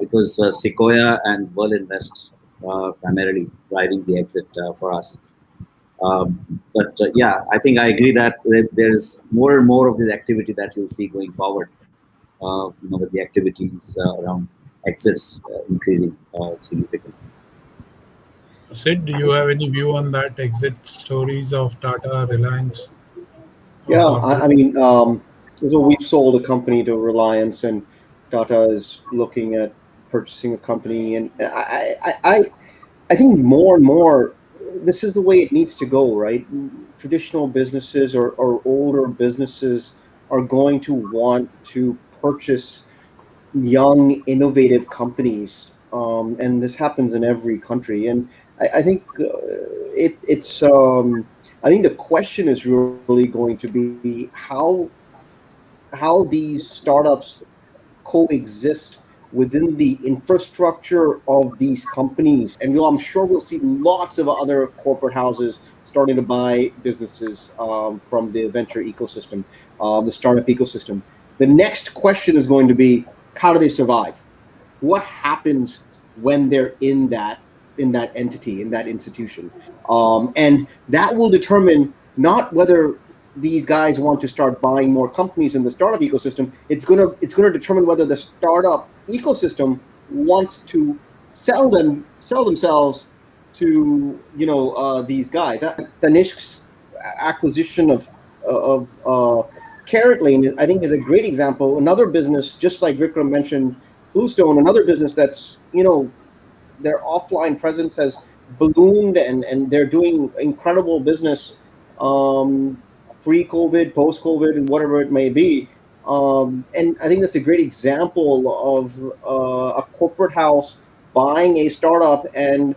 it was Sequoia and World Invest primarily driving the exit for us. But yeah, I think I agree that there's more and more of this activity that we'll see going forward. With the activities around exits increasing significantly. Sid, do you have any view on that exit stories of Tata, Reliance, or Yeah, corporate? I mean, so we've sold a company to Reliance, and Tata is looking at purchasing a company, and I think more and more this is the way it needs to go, right? Traditional businesses or older businesses are going to want to purchase young, innovative companies, and this happens in every country. And I think it's. I think the question is really going to be how these startups coexist within the infrastructure of these companies. And I'm sure we'll see lots of other corporate houses starting to buy businesses from the venture ecosystem, the startup ecosystem. The next question is going to be, how do they survive? What happens when they're in that entity, in that institution? And that will determine not whether these guys want to start buying more companies in the startup ecosystem. It's gonna determine whether the startup ecosystem wants to sell themselves to these guys. Tanishq's acquisition of Carrot Lane, I think, is a great example. Another business, just like Vikram mentioned, Bluestone, another business that's their offline presence has ballooned, and they're doing incredible business, pre-COVID, post-COVID, and whatever it may be. And I think that's a great example of a corporate house buying a startup and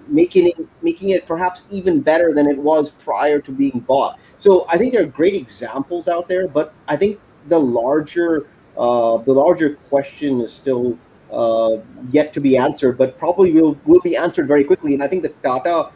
making it perhaps even better than it was prior to being bought. So I think there are great examples out there, but I think the larger The larger question is still yet to be answered, but probably will be answered very quickly. And I think the Tata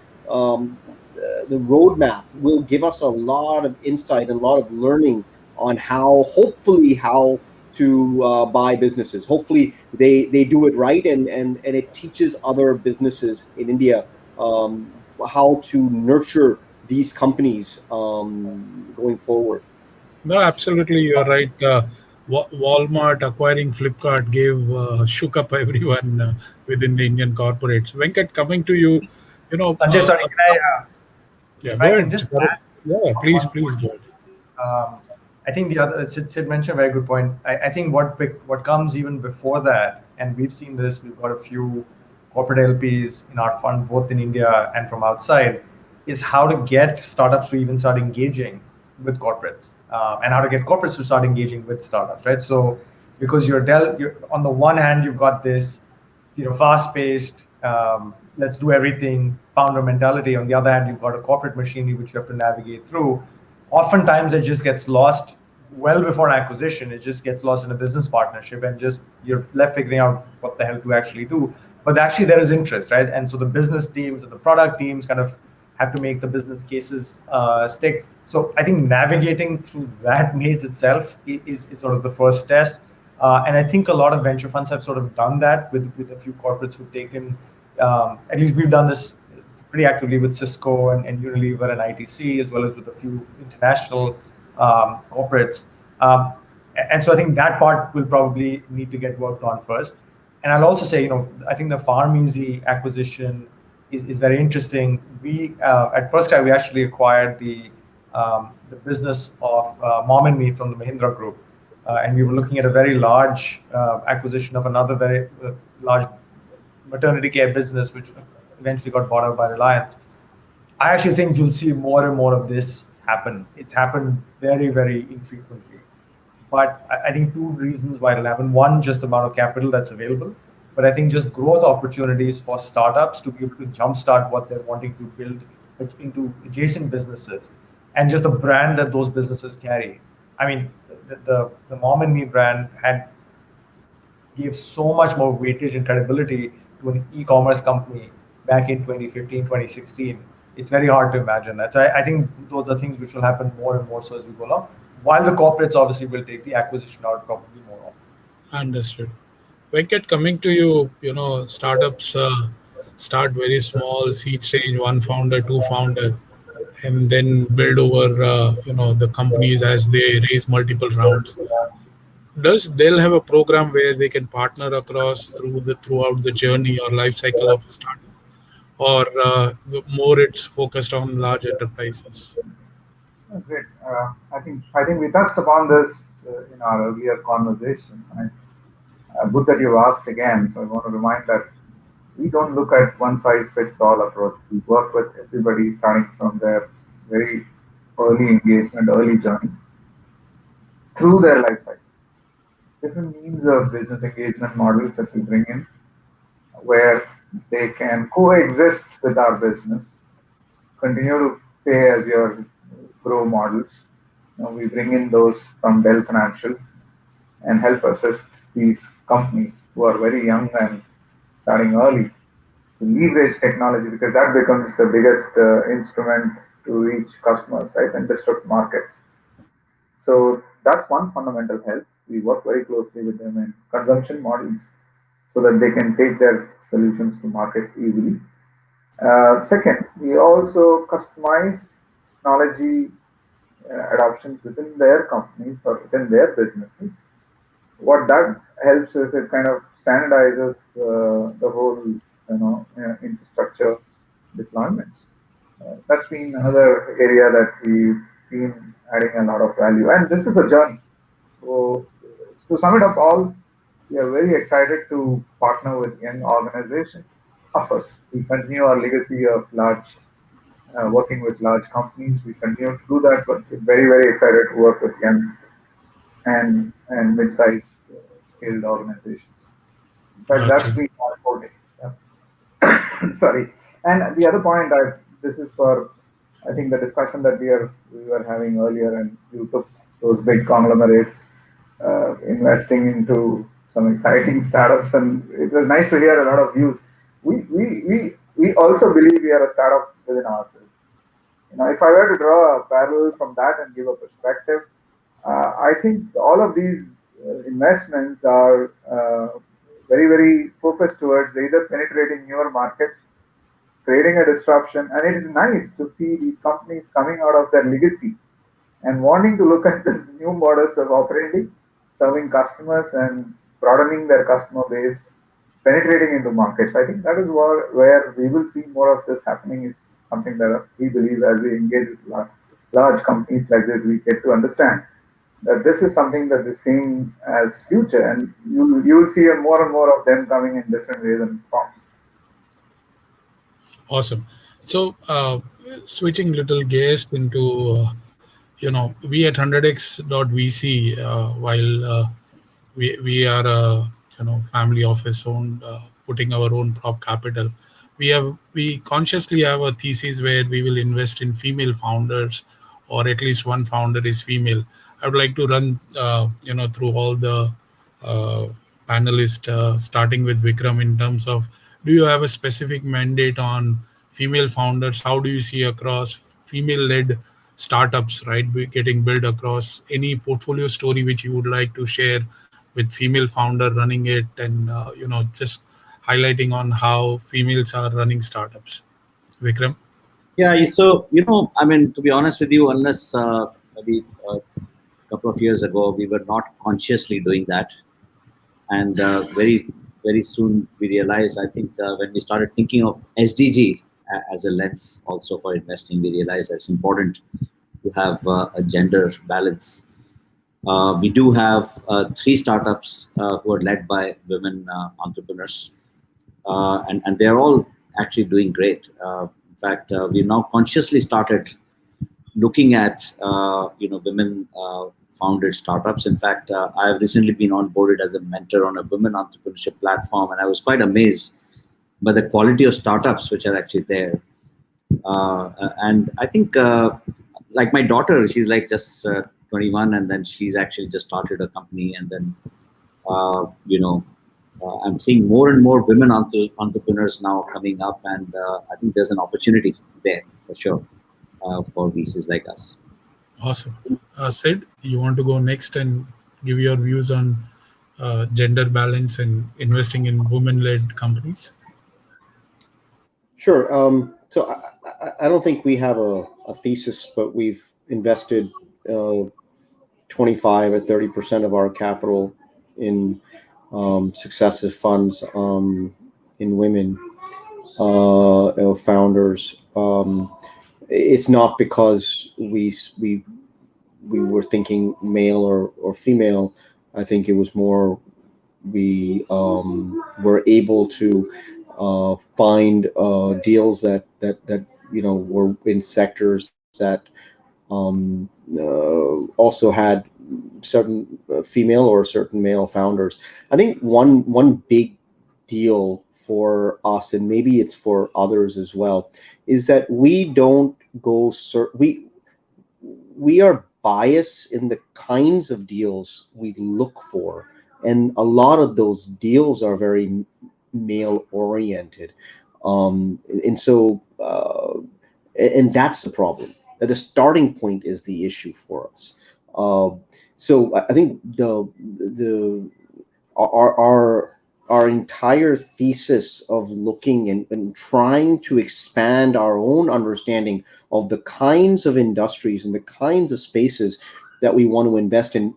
the roadmap will give us a lot of insight and a lot of learning on hopefully how to buy businesses. Hopefully they do it right, and it teaches other businesses in India how to nurture these companies going forward. No, absolutely, you're right. Walmart acquiring Flipkart shook up everyone within the Indian corporates. Venkat, coming to you, you know, Sanjay, sorry, yeah, if go I can ahead. just Sorry. add Yeah, on please, one please point. go ahead. I think the other Sid mentioned a very good point. I think what comes even before that, and we've seen this, we've got a few corporate LPs in our fund, both in India and from outside, is how to get startups to even start engaging with corporates, and how to get corporates to start engaging with startups, right? So because you're on the one hand, you've got this, fast-paced, let's do everything founder mentality. On the other hand, you've got a corporate machinery which you have to navigate through. Oftentimes, it just gets lost well before an acquisition. It just gets lost in a business partnership, and just you're left figuring out what the hell to actually do. But actually, there is interest, right? And so the business teams and the product teams kind of have to make the business cases stick. So I think navigating through that maze itself is sort of the first test. And I think a lot of venture funds have sort of done that with a few corporates who've taken, at least we've done this pretty actively with Cisco and Unilever and ITC, as well as with a few international corporates. And so I think that part will probably need to get worked on first. And I'll also say, I think the PharmEasy acquisition is very interesting. We at first time we actually acquired the business of Mom and Me from the Mahindra Group, and we were looking at a very large acquisition of another very large maternity care business, which eventually got bought out by Reliance. I actually think you'll see more and more of this happen. It's happened very, very infrequently. But I think two reasons why it'll happen. One, just the amount of capital that's available. But I think just growth opportunities for startups to be able to jumpstart what they're wanting to build into adjacent businesses, and just the brand that those businesses carry. I mean, the Mom and Me brand gave so much more weightage and credibility to an e-commerce company back in 2015, 2016. It's very hard to imagine that. So I think those are things which will happen more and more so as we go along, while the corporates obviously will take the acquisition out probably more often. Understood. Venkat, coming to you, startups start very small, seed stage, one founder, two founder, and then build over, the companies as they raise multiple rounds. Does Dell have a program where they can partner across throughout the journey or life cycle of a startup, or more it's focused on large enterprises? Great. I think we touched upon this in our earlier conversation. Good that you asked again. So I want to remind that we don't look at one size fits all approach. We work with everybody starting from their very early engagement, early journey through their life cycle. Different means of business engagement models that we bring in, where they can coexist with our business, continue to pay as your grow models. We bring in those from Dell Financials and help assist these companies who are very young and starting early to leverage technology, because that becomes the biggest instrument to reach customers, right, and disrupt markets. So that's one fundamental help. We work very closely with them in consumption models so that they can take their solutions to market easily. Second, we also customize technology adoptions within their companies or within their businesses. What that helps is it kind of standardizes the whole, infrastructure deployment. That's been another area that we've seen adding a lot of value, and this is a journey. So, to sum it up all, we are very excited to partner with young organizations. Of course, we continue our legacy of working with large companies. We continue to do that, but we're very, very excited to work with young and mid-sized scaled organizations. In fact, that's Gotcha. been our forte. Yeah. Sorry. And the other point, this is for, I think, the discussion that we were having earlier, and you took those big conglomerates investing into some exciting startups, and it was nice to hear a lot of views. We also believe we are a startup within ourselves. If I were to draw a parallel from that and give a perspective, I think all of these investments are very, very focused towards either penetrating newer markets, creating a disruption, and it is nice to see these companies coming out of their legacy and wanting to look at this new models of operating, serving customers and broadening their customer base, penetrating into markets. I think that is where we will see more of this happening, is something that we believe as we engage with large companies like this, we get to understand that this is something that is seen as future, and you will see more and more of them coming in different ways and forms. Awesome. So, switching little gears into, we at 100x.vc, while we are a family office owned, putting our own prop capital. We consciously have a thesis where we will invest in female founders, or at least one founder is female. I would like to run through all the uh, panelists, starting with Vikram, in terms of, do you have a specific mandate on female founders? How do you see across female-led startups, right, getting built across? Any portfolio story which you would like to share with female founder running it, and just highlighting on how females are running startups? Vikram? Yeah, so I mean, to be honest with you, unless maybe a couple of years ago we were not consciously doing that, and very soon we realized. I think when we started thinking of SDG as a lens also for investing, we realized that it's important to have a gender balance. We do have 3 startups who are led by women entrepreneurs, and they're all actually doing great. In fact, we've now consciously started looking at women founded startups. In fact, I've recently been onboarded as a mentor on a women entrepreneurship platform, and I was quite amazed by the quality of startups which are actually there. And I think, like my daughter, she's like just 21, and then she's actually just started a company, and then I'm seeing more and more women entrepreneurs now coming up, and I think there's an opportunity there for sure for VCs like us. Awesome. Sid, you want to go next and give your views on gender balance and investing in women-led companies? Sure. So I don't think we have a thesis, but we've invested 25 or 30% of our capital in successive funds in women founders. It's not because we were thinking male or female. I think it was more we were able to find deals that were in sectors that also had certain female or certain male founders. I think one big deal for us, and maybe it's for others as well, is that we don't go we are biased in the kinds of deals we look for, and a lot of those deals are very male oriented, and so and that's the problem. The starting point is the issue for us. So I think our entire thesis of looking and trying to expand our own understanding of the kinds of industries and the kinds of spaces that we want to invest in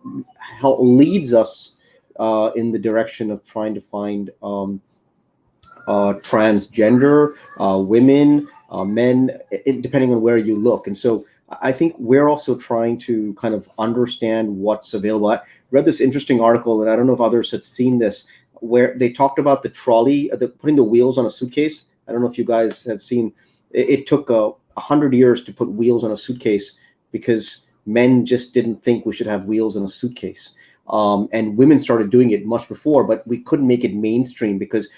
leads us in the direction of trying to find transgender women, men, depending on where you look. And so I think we're also trying to kind of understand what's available. I read this interesting article, and I don't know if others had seen this, where they talked about the trolley, putting the wheels on a suitcase. I don't know if you guys have seen. It took 100 years to put wheels on a suitcase because men just didn't think we should have wheels on a suitcase. And women started doing it much before, but we couldn't make it mainstream because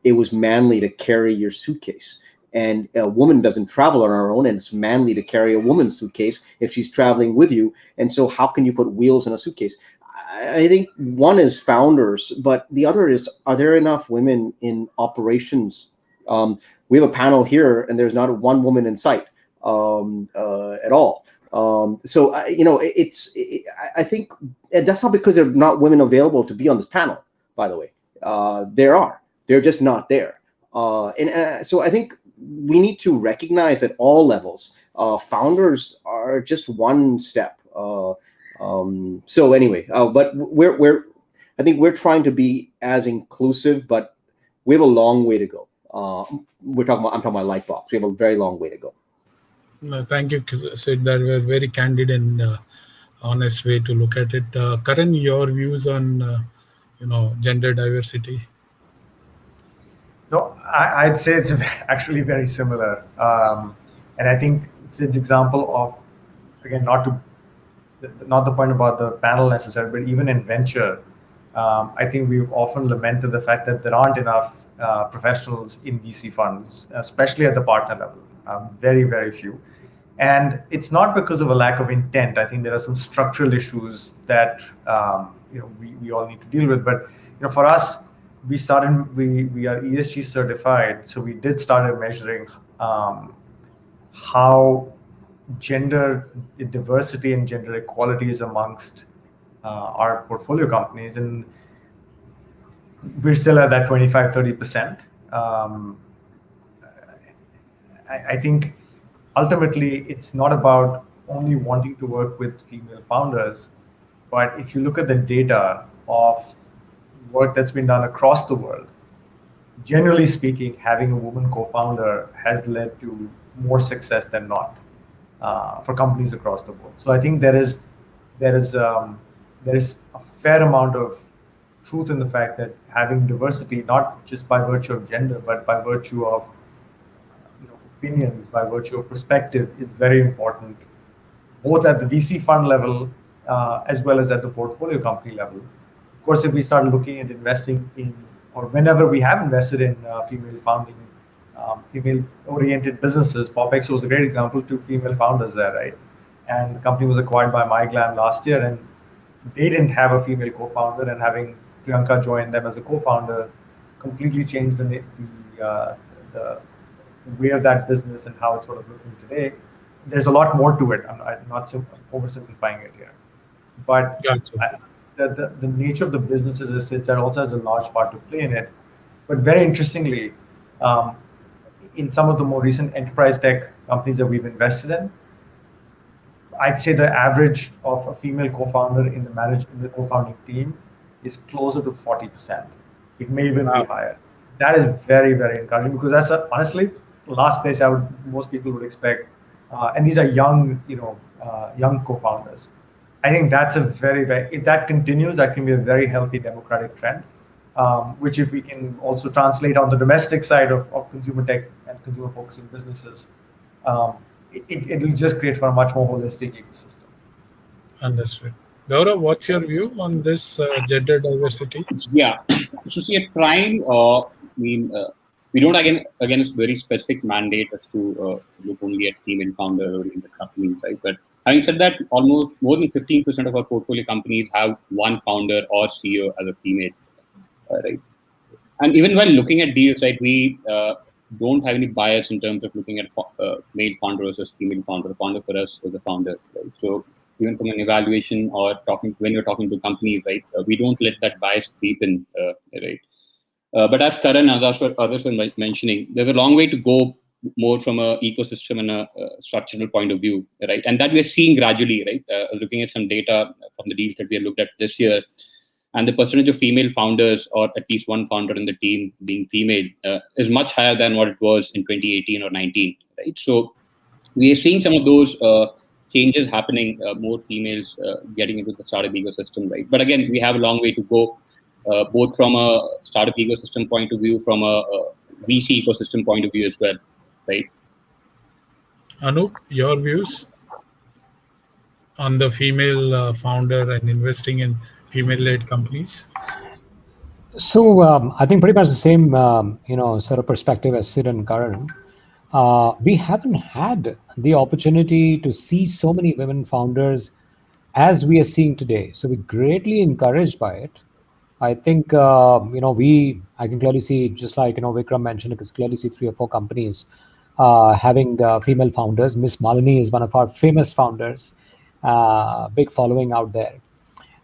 it was manly to carry your suitcase. And a woman doesn't travel on her own, and it's manly to carry a woman's suitcase if she's traveling with you. And so how can you put wheels in a suitcase? I think one is founders, but the other is, are there enough women in operations? We have a panel here, and there's not one woman in sight at all. So I think that's not because there are not women available to be on this panel. By the way, there are. They're just not there. So I think we need to recognize at all levels, founders are just one step. So anyway, but I think we're trying to be as inclusive, but we have a long way to go. I'm talking about Lightbox. We have a very long way to go. No, thank you, Sid. That was very candid and honest way to look at it. Karan, your views on gender diversity? No, I'd say it's actually very similar. And I think Sid's example of, again, not the point about the panel necessarily, but even in venture, I think we've often lamented the fact that there aren't enough professionals in VC funds, especially at the partner level. Very, very few. And it's not because of a lack of intent. I think there are some structural issues that we all need to deal with. But for us, we are ESG certified, so we did start measuring how gender diversity and gender equality is amongst our portfolio companies, and we're still at that 25-30%. I think ultimately it's not about only wanting to work with female founders, but if you look at the data of work that's been done across the world, generally speaking, having a woman co-founder has led to more success than not for companies across the board. So I think there is a fair amount of truth in the fact that having diversity, not just by virtue of gender, but by virtue of opinions, by virtue of perspective, is very important, both at the VC fund level as well as at the portfolio company level. Of course, if we start looking at investing in, or whenever we have invested in female founding, female-oriented businesses, PopX was a great example, 2 female founders there, right? And the company was acquired by MyGlam last year, and they didn't have a female co-founder, and having Priyanka join them as a co-founder completely changed the way of that business and how it's sort of looking today. There's a lot more to it. I'm not oversimplifying it here. But Gotcha. the nature of the business as it sits, that also has a large part to play in it. But very interestingly, in some of the more recent enterprise tech companies that we've invested in, I'd say the average of a female co-founder in the co-founding team is closer to 40%. It may even be higher. That is very, very encouraging, because that's honestly the last place most people would expect. And these are young co-founders. I think that's if that continues, that can be a very healthy democratic trend, which if we can also translate on the domestic side of consumer tech and consumer focusing businesses, it will just create for a much more holistic ecosystem. Understood. Gaurav, what's your view on this gender diversity? Yeah. So see, at Prime, we don't against very specific mandate as to look only at female founder-oriented companies, right? But having said that, almost more than 15% of our portfolio companies have one founder or CEO as a female, right? And even when looking at deals, right, we don't have any bias in terms of looking at male founder versus female founder. The founder for us is the founder, right? So even from an evaluation or when you're talking to companies, right, we don't let that bias creep in, right? But as Karan and others were mentioning, there's a long way to go more from an ecosystem and a structural point of view, right? And that we're seeing gradually, right? Looking at some data from the deals that we have looked at this year, and the percentage of female founders, or at least one founder in the team being female, is much higher than what it was in 2018 or 19, right? So we are seeing some of those changes happening, more females getting into the startup ecosystem, right? But again, we have a long way to go, both from a startup ecosystem point of view, from a VC ecosystem point of view as well, right? Anup, your views on the female founder and investing in female-led companies? So I think pretty much the same, sort of perspective as Sid and Karan. We haven't had the opportunity to see so many women founders as we are seeing today. So we're greatly encouraged by it. I think I can clearly see, just like Vikram mentioned, I can clearly see 3 or 4 companies having female founders. Miss Malini is one of our famous founders, big following out there,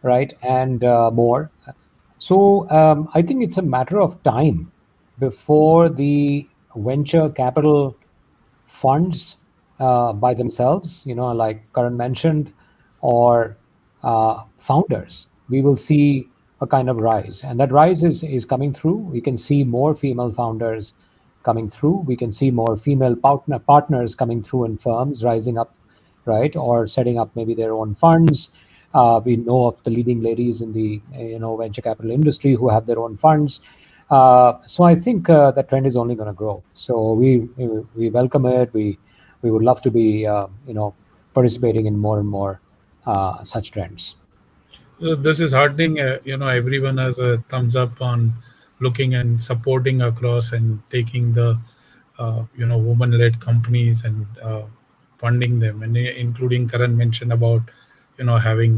right? And more. So I think it's a matter of time before the venture capital funds by themselves, like Karan mentioned, or founders, we will see a kind of rise. And that rise is coming through. We can see more female founders coming through. We can see more female partners coming through in firms rising up, right? Or setting up maybe their own funds. We know of the leading ladies in the venture capital industry who have their own funds. So I think that trend is only going to grow. So we welcome it. We would love to be participating in more and more such trends. This is heartening. Everyone has a thumbs up on looking and supporting across and taking the woman-led companies and funding them, and including Karan mentioned about having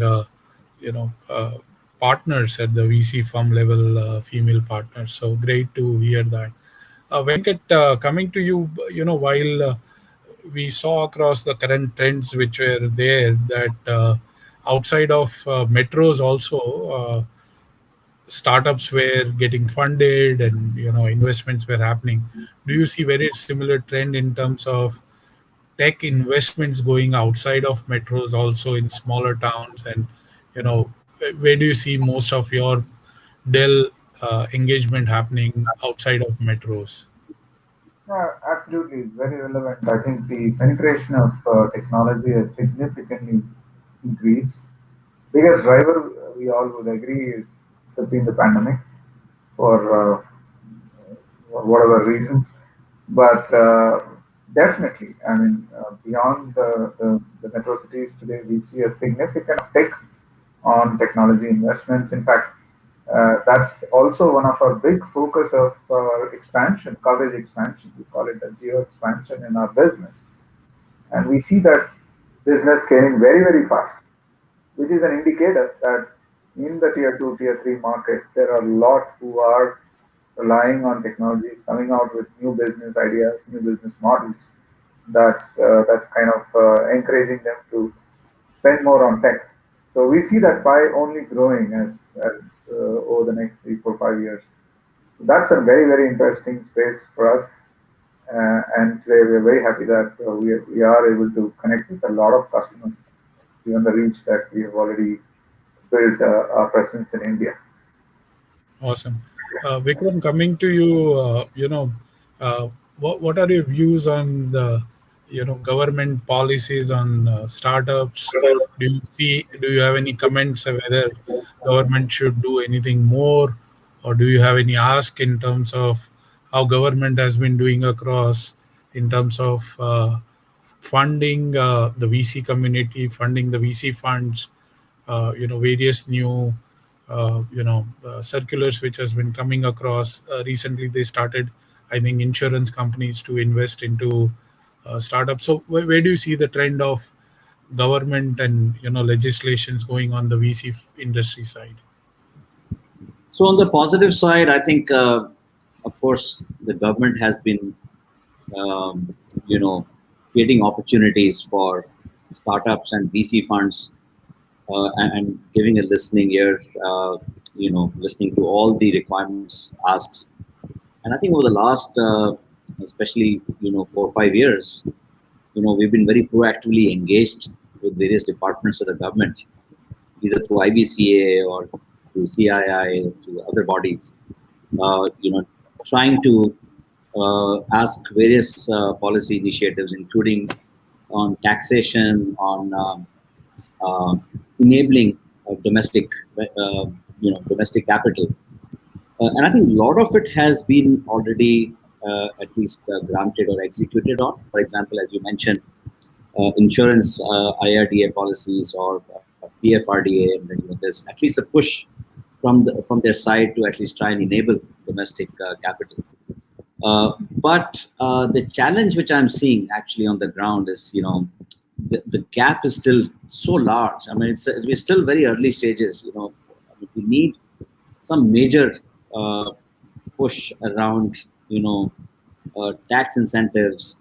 you know uh, partners at the VC firm level, female partners. So great to hear that. Venkat, coming to you, while we saw across the current trends which were there that outside of metros also startups were getting funded and investments were happening. Do you see very similar trend in terms of tech investments going outside of metros also in smaller towns? And where do you see most of your Dell engagement happening outside of metros? Yeah, absolutely. It's very relevant. I think the penetration of technology has significantly increased. Biggest driver, we all would agree, is been the pandemic for whatever reasons. But definitely, I mean, beyond the metro cities today, we see a significant uptick on technology investments. In fact, that's also one of our big focus of expansion, coverage expansion. We call it a geo expansion in our business. And we see that business scaling very, very fast, which is an indicator that in the tier 2, tier 3 markets, there are a lot who are relying on technologies, coming out with new business ideas, new business models. That's kind of encouraging them to spend more on tech. So we see that pie only growing as over the next 3, 4, 5 years. So that's a very, very interesting space for us. And today we're very happy that we are able to connect with a lot of customers, given the reach that we have already built our presence in India. Awesome. Vikram, coming to you, what are your views on the, government policies on startups? Do you have any comments on whether government should do anything more, or do you have any ask in terms of how government has been doing across in terms of funding the VC community, funding the VC funds, various new circulars which has been coming across recently. They started, I think, insurance companies to invest into startups. So where do you see the trend of government and legislations going on the VC industry side? So on the positive side, I think, of course, the government has been, um, you know, creating opportunities for startups and VC funds, and giving a listening ear, listening to all the requirements, asks. And I think over the last, especially, 4 or 5 years, we've been very proactively engaged with various departments of the government, either through IBCA or through CII, or through other bodies, trying to ask various policy initiatives, including on taxation, on enabling domestic capital. And I think a lot of it has been already at least granted or executed on. For example, as you mentioned, insurance IRDA policies or PFRDA, and then, there's at least a push from their side to at least try and enable domestic capital. But the challenge which I'm seeing actually on the ground is, the gap is still so large. I mean, we're still very early stages. I mean, we need some major uh, push around, tax incentives,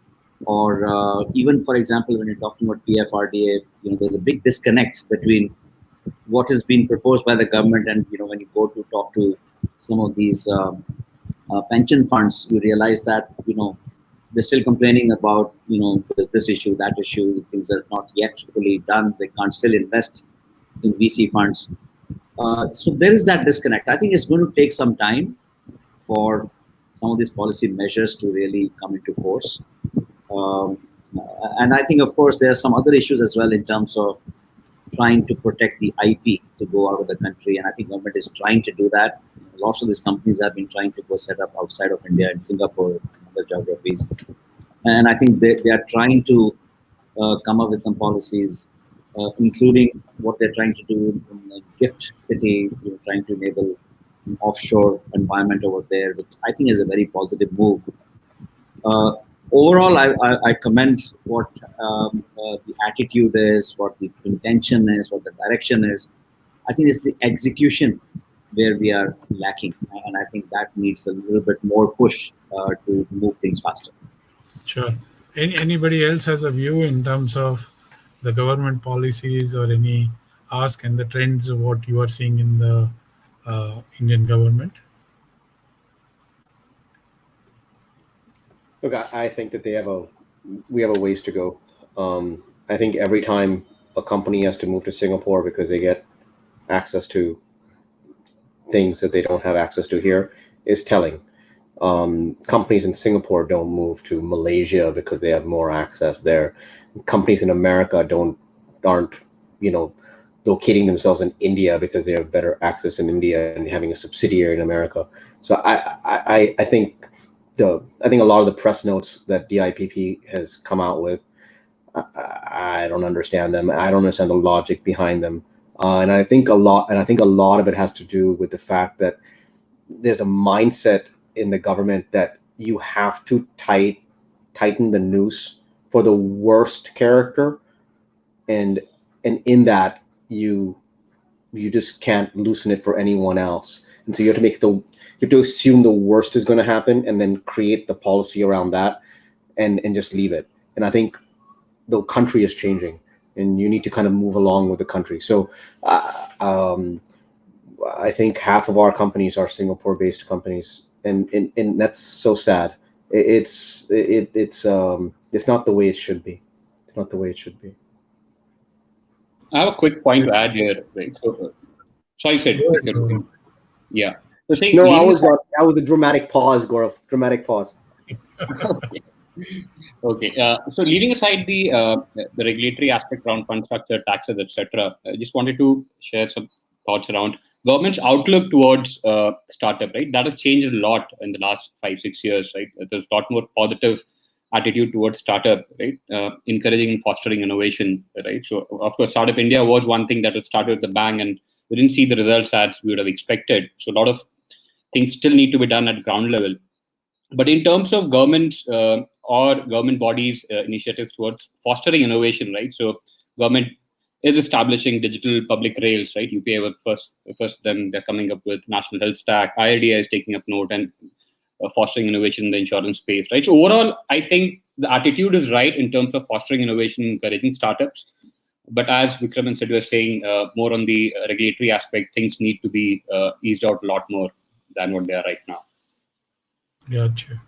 or even, for example, when you're talking about PFRDA, there's a big disconnect between what is being proposed by the government and when you go to talk to some of these pension funds, you realize that they're still complaining about there's this issue, that issue, things are not yet fully done. They can't still invest in VC funds. So there is that disconnect. I think it's going to take some time for some of these policy measures to really come into force. Um, and I think, of course, there are some other issues as well in terms of trying to protect the IP to go out of the country. And I think government is trying to do that. Lots of these companies have been trying to go set up outside of India, in Singapore, and other geographies. And I think they are trying to come up with some policies, including what they're trying to do in the Gift City, trying to enable an offshore environment over there, which I think is a very positive move. Overall, I commend what the attitude is, what the intention is, what the direction is. I think it's the execution where we are lacking, and I think that needs a little bit more push to move things faster. Sure. Anybody else has a view in terms of the government policies or any ask and the trends of what you are seeing in the Indian government? Look, I think that we have a ways to go. I think every time a company has to move to Singapore because they get access to things that they don't have access to here is telling. Companies in Singapore don't move to Malaysia because they have more access there. Companies in America aren't locating themselves in India because they have better access in India and having a subsidiary in America. So I think a lot of the press notes that DIPP has come out with, I don't understand them. I don't understand the logic behind them. And I think a lot of it has to do with the fact that there's a mindset in the government that you have to tighten the noose for the worst character, and in that you just can't loosen it for anyone else. And so you have to assume the worst is going to happen and then create the policy around that and just leave it. And I think the country is changing and you need to kind of move along with the country. So I think half of our companies are Singapore-based companies, and that's so sad. It's not the way it should be. It's not the way it should be. I have a quick point to add here, right? So, sorry, Sid. Yeah. So saying, no, I was a dramatic pause, Gaurav. Dramatic pause. Okay. So leaving aside the regulatory aspect around fund structure, taxes, etc., I just wanted to share some thoughts around government's outlook towards startup. Right, that has changed a lot in the last 5-6 years. Right, there's a lot more positive attitude towards startup. Right, encouraging and fostering innovation. Right. So of course, Startup India was one thing that was started with the bang, and we didn't see the results as we would have expected. So a lot of things still need to be done at ground level. But in terms of governments or government bodies' initiatives towards fostering innovation, right? So government is establishing digital public rails, right? UPI was first. Then they're coming up with national health stack. IRDA is taking up note and fostering innovation in the insurance space, right? So overall, I think the attitude is right in terms of fostering innovation, encouraging startups. But as Vikram and Sid were saying, more on the regulatory aspect, things need to be eased out a lot more than what they are right now. Gotcha.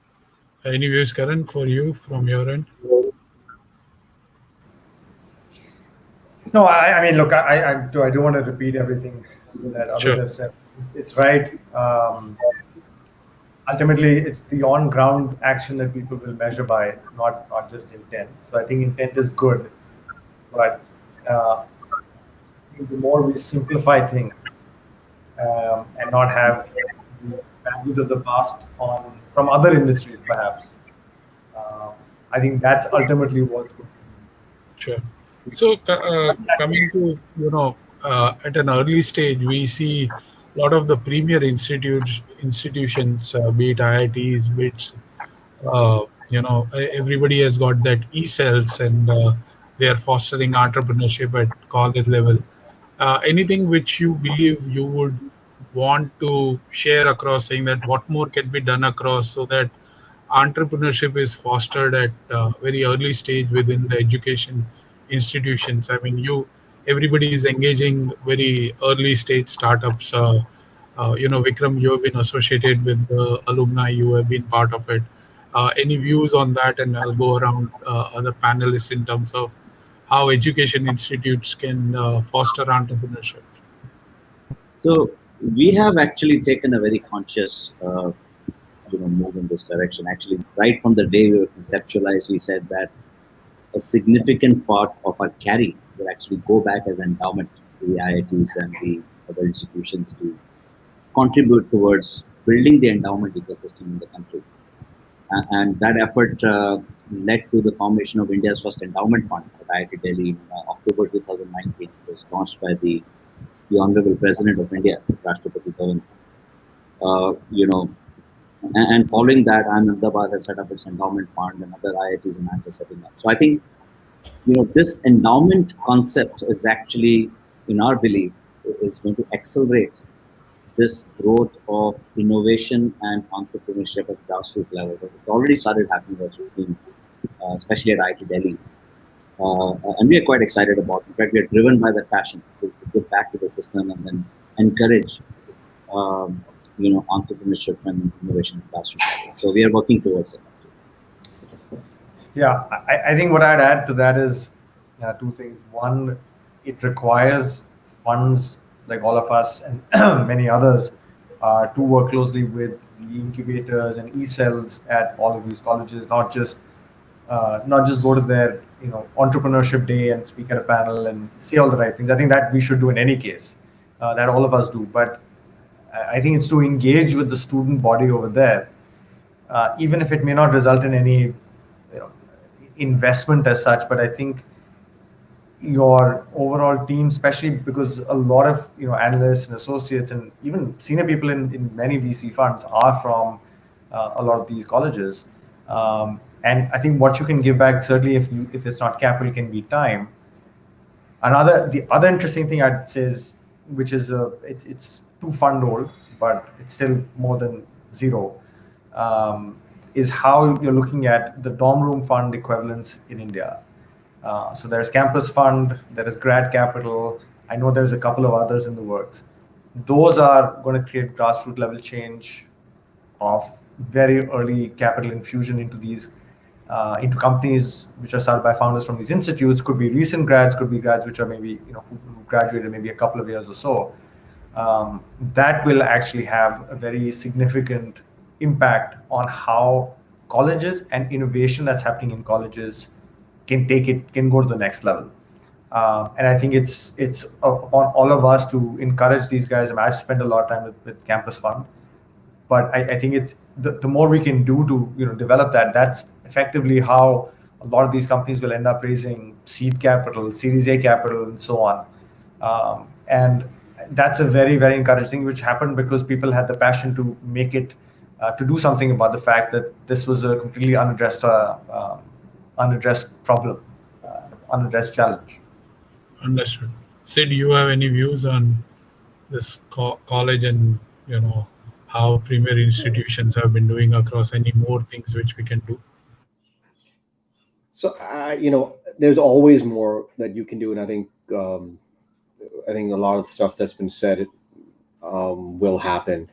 Any views, Karan, for you from your end? No, I mean, look, I don't want to repeat everything that others have said. It's right. Ultimately, it's the on-ground action that people will measure by, not just intent. So I think intent is good, but the more we simplify things and not have the values of the past from other industries, perhaps, I think that's ultimately what's good. Sure. So coming to, at an early stage, we see a lot of the premier institutions, be it IITs, BITS, everybody has got that e-cells, and they are fostering entrepreneurship at college level. Anything which you believe you would want to share across, saying that what more can be done across so that entrepreneurship is fostered at very early stage within the education institutions. I mean, everybody is engaging very early stage startups. Vikram, you have been associated with the alumni, you have been part of it. Any views on that? And I'll go around other panelists in terms of how education institutes can foster entrepreneurship. So we have actually taken a very conscious, move in this direction. Actually, right from the day we were conceptualized, we said that a significant part of our carry will actually go back as endowment to the IITs and the other institutions to contribute towards building the endowment ecosystem in the country. And that effort led to the formation of India's first endowment fund at IIT Delhi in October 2019. It was launched by the Honorable President of India, Rashtrapati Bhavan. And following that, Ahmedabad has set up its endowment fund, and other IITs and are setting up. So I think this endowment concept is actually, in our belief, is going to accelerate this growth of innovation and entrepreneurship at grassroots levels. It's already started happening, as we've seen, especially at IIT Delhi. And we are quite excited about it. In fact, we are driven by the passion to give back to the system and then encourage entrepreneurship and innovation at grassroots levels. So we are working towards it. Yeah, I think what I'd add to that is two things. One, it requires funds like all of us and many others to work closely with the incubators and e-cells at all of these colleges, not just go to their entrepreneurship day and speak at a panel and say all the right things. I think that we should do in any case, that all of us do. But I think it's to engage with the student body over there, even if it may not result in any investment as such. But I think your overall team, especially because a lot of analysts and associates and even senior people in many VC funds are from a lot of these colleges, and I think what you can give back, certainly if it's not capital, can be time. The other interesting thing I'd say is, which is it's 2 fund old, but it's still more than zero, is how you're looking at the dorm room fund equivalents in India. So there's campus fund, there is grad capital. I know there's a couple of others in the works. Those are going to create grassroots level change of very early capital infusion into these into companies which are started by founders from these institutes. Could be recent grads, could be grads which are maybe who graduated maybe a couple of years or so. That will actually have a very significant impact on how colleges and innovation that's happening in colleges can go to the next level. And I think it's on all of us to encourage these guys. I've spent a lot of time with Campus Fund, but I think the more we can do to develop that, that's effectively how a lot of these companies will end up raising seed capital, Series A capital, and so on. And that's a very, very encouraging thing, which happened because people had the passion to make it, to do something about the fact that this was a completely unaddressed problem, unaddressed challenge. Understood. Sid, do you have any views on this college and how premier institutions have been doing across? Any more things which we can do? So there's always more that you can do, and I think a lot of stuff that's been said will happen.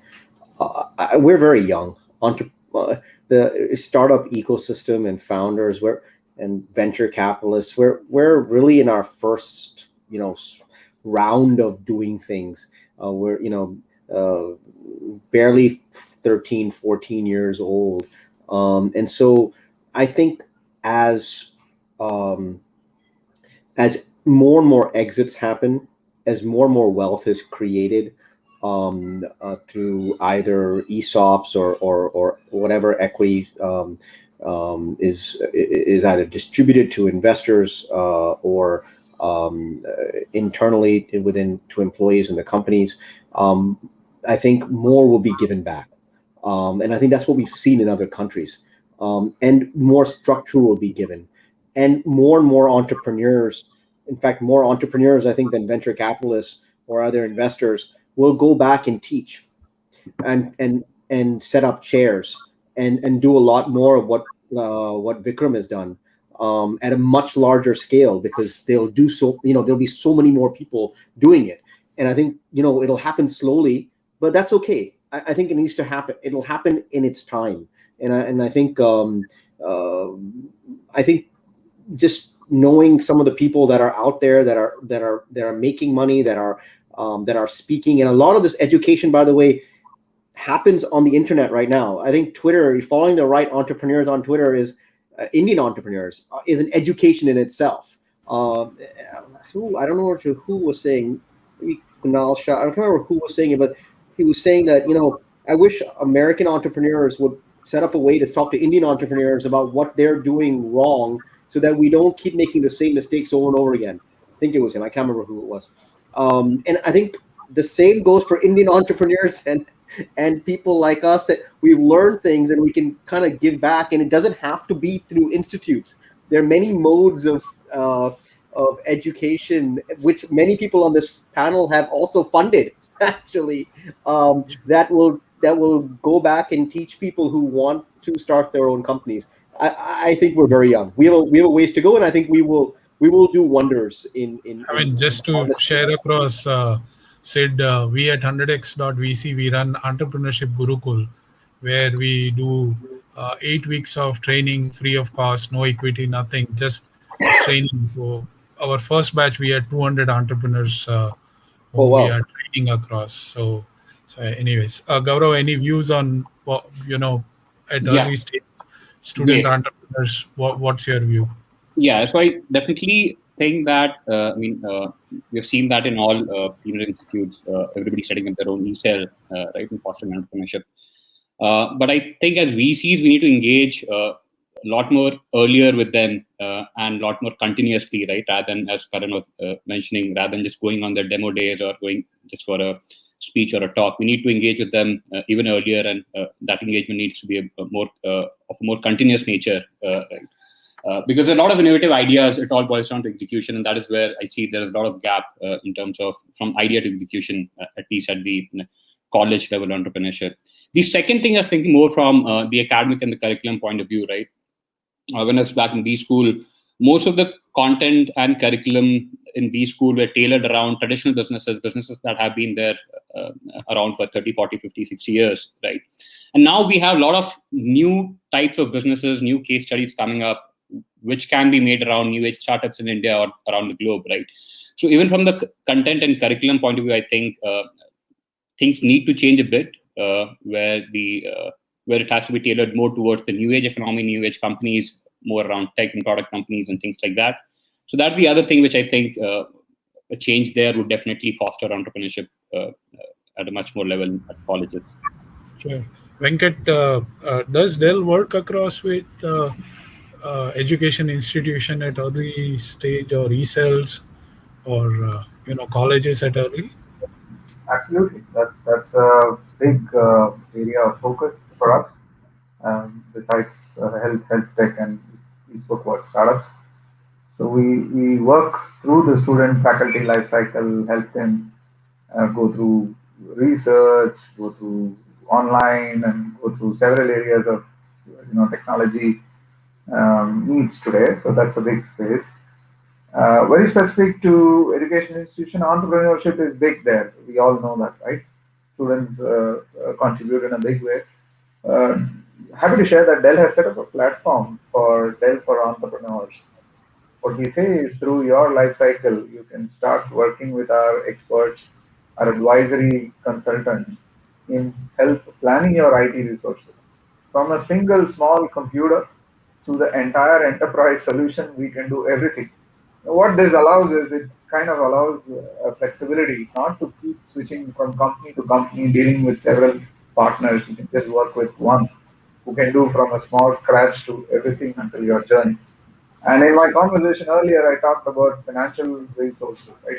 We're very young. The startup ecosystem and founders, and venture capitalists, we're really in our first round of doing things. We're barely 13, 14 years old, and so I think as more and more exits happen, as more and more wealth is created through either ESOPs or whatever equity is either distributed to investors or internally to employees in the companies, I think more will be given back, and I think that's what we've seen in other countries, and more structure will be given. and more entrepreneurs, in fact, more entrepreneurs, I think, than venture capitalists or other investors, will go back and teach and set up chairs and do a lot more of what Vikram has done, at a much larger scale, because they'll do so. There'll be so many more people doing it, and I think it'll happen slowly, but that's okay. I think it needs to happen. It'll happen in its time, and I think uh, I think just knowing some of the people that are out there that are making money, that are speaking, and a lot of this education, by the way, happens on the internet right now. I think Twitter, following the right entrepreneurs on Twitter, is Indian entrepreneurs, is an education in itself. Who I don't know who was saying, maybe Kunal Shah. I don't remember who was saying it, but he was saying that I wish American entrepreneurs would set up a way to talk to Indian entrepreneurs about what they're doing wrong, so that we don't keep making the same mistakes over and over again. I think it was him. I can't remember who it was. And I think the same goes for Indian entrepreneurs and people like us, that we've learned things and we can kind of give back, and it doesn't have to be through institutes. There are many modes of education, which many people on this panel have also funded, actually, that will go back and teach people who want to start their own companies. I think we're very young. We have a ways to go, and I think we will do wonders I mean, just to share across, Sid, we at 100x.vc, we run Entrepreneurship Gurukul, where we do 8 weeks of training free of cost, no equity, nothing, just training. So our first batch, we had 200 entrepreneurs who Oh, wow. we are training across. So anyways, Gaurav, any views on at Yeah. early stage student Yeah. entrepreneurs? What's your view? Yeah, so I definitely think that we've seen that in all institutes, everybody setting up their own e-cell, right, in fostering entrepreneurship. But I think as VCs, we need to engage a lot more earlier with them and a lot more continuously, right, rather than, as Karan was mentioning, rather than just going on their demo days or going just for a speech or a talk. We need to engage with them even earlier, and that engagement needs to be a more of a more continuous nature, right? Because a lot of innovative ideas, it all boils down to execution, and that is where I see there's a lot of gap in terms of from idea to execution, at least at the college level entrepreneurship. The second thing I was thinking more from the academic and the curriculum point of view, right? When I was back in B school, most of the content and curriculum in B school were tailored around traditional businesses that have been there around for 30, 40, 50, 60 years, right? And now we have a lot of new types of businesses, new case studies coming up, which can be made around new age startups in India or around the globe, right? So even from the content and curriculum point of view, I think things need to change a bit, where it has to be tailored more towards the new age economy, new age companies, more around tech and product companies and things like that. So that's the other thing which I think a change there would definitely foster entrepreneurship at a much more level at colleges. Sure. Venkat, does Dell work across with education institution at early stage, or e-cells, or colleges at early? Absolutely, that's a big area of focus for us. Besides health tech, and we spoke about startups. So we work through the student faculty life cycle, help them go through research, go through online, and go through several areas of technology needs today. So that's a big space. Very specific to education institution, entrepreneurship is big there. We all know that, right? Students contribute in a big way. Uh, Happy to share that Dell has set up a platform for Dell for entrepreneurs. What we say is, through your life cycle, you can start working with our experts, our advisory consultants, in help planning your IT resources. From a single small computer to the entire enterprise solution, we can do everything. What this allows is, it kind of allows flexibility, not to keep switching from company to company, dealing with several partners. You can just work with one who can do from a small scratch to everything until your journey. And in my conversation earlier, I talked about financial resources, right?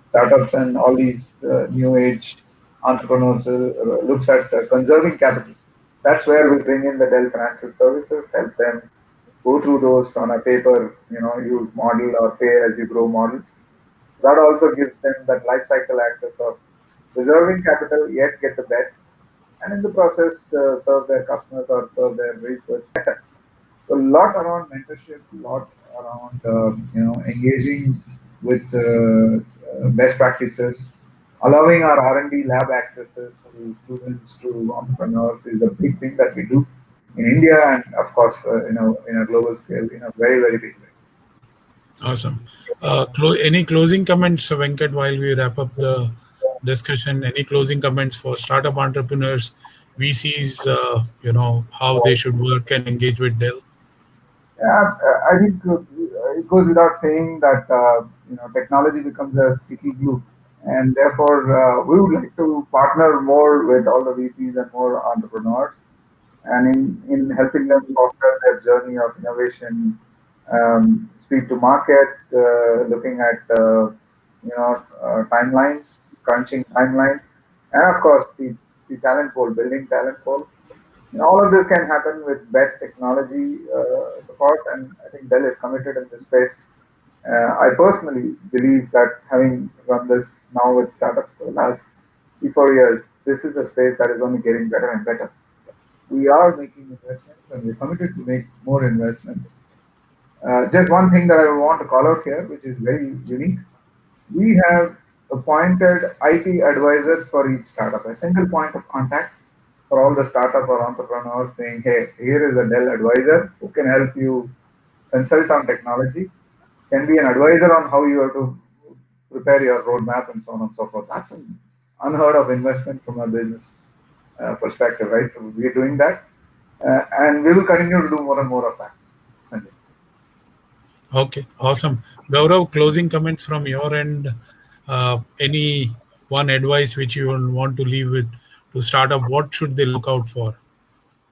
Startups and all these new age entrepreneurs looks at conserving capital. That's where we bring in the Dell Financial Services, help them go through those on a paper, use model or pay as you grow models. That also gives them that life cycle access of preserving capital yet get the best, and in the process serve their customers or serve their research better. So a lot around mentorship, a lot around engaging with best practices, allowing our R&D lab accesses to students, to entrepreneurs is a big thing that we do in India and of course in a global scale in a very very big way. Awesome. Any closing comments, Venkat, while we wrap up the discussion? Any closing comments for startup entrepreneurs, VCs, how they should work and engage with Dell? Yeah, I think it goes without saying that technology becomes a sticky glue, and therefore we would like to partner more with all the VCs and more entrepreneurs, and in helping them foster their journey of innovation, speed to market, looking at timelines, crunching timelines, and of course the talent pool, building talent pool. All of this can happen with best technology support, and I think Dell is committed in this space. I personally believe that having run this now with startups for the last 3 4 years, this is a space that is only getting better and better. We are making investments, and we're committed to make more investments. Just one thing that I want to call out here, which is very unique. We have appointed IT advisors for each startup, a single point of contact for all the startup or entrepreneurs saying, hey, here is a Dell advisor who can help you consult on technology, can be an advisor on how you have to prepare your roadmap and so on and so forth. That's an unheard of investment from a business perspective, right? So we're doing that, and we will continue to do more and more of that. Thank you. Okay, awesome. Gaurav, closing comments from your end. Any one advice which you want to leave with to startup? What should they look out for?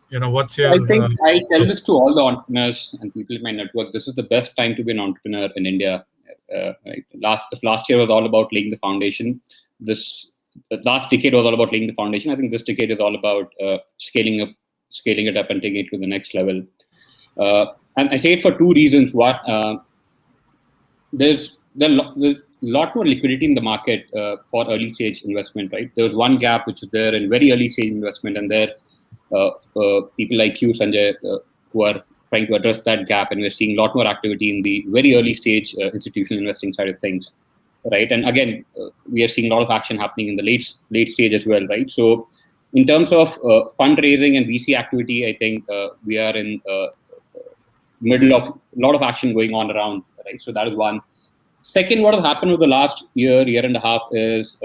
What's your? I think I tell this to all the entrepreneurs and people in my network. This is the best time to be an entrepreneur in India. Right? Last year was all about laying the foundation. The last decade was all about laying the foundation. I think this decade is all about scaling it up, and taking it to the next level. And I say it for two reasons. One, there's a lot more liquidity in the market for early stage investment. Right, there's one gap which is there in very early stage investment, and there people like you, Sanjay, who are trying to address that gap, and we're seeing a lot more activity in the very early stage institutional investing side of things, right? And again, we are seeing a lot of action happening in the late stage as well, right? So, in terms of fundraising and VC activity, I think we are in middle of a lot of action going on around, right? So that is one. Second, what has happened over the last year and a half is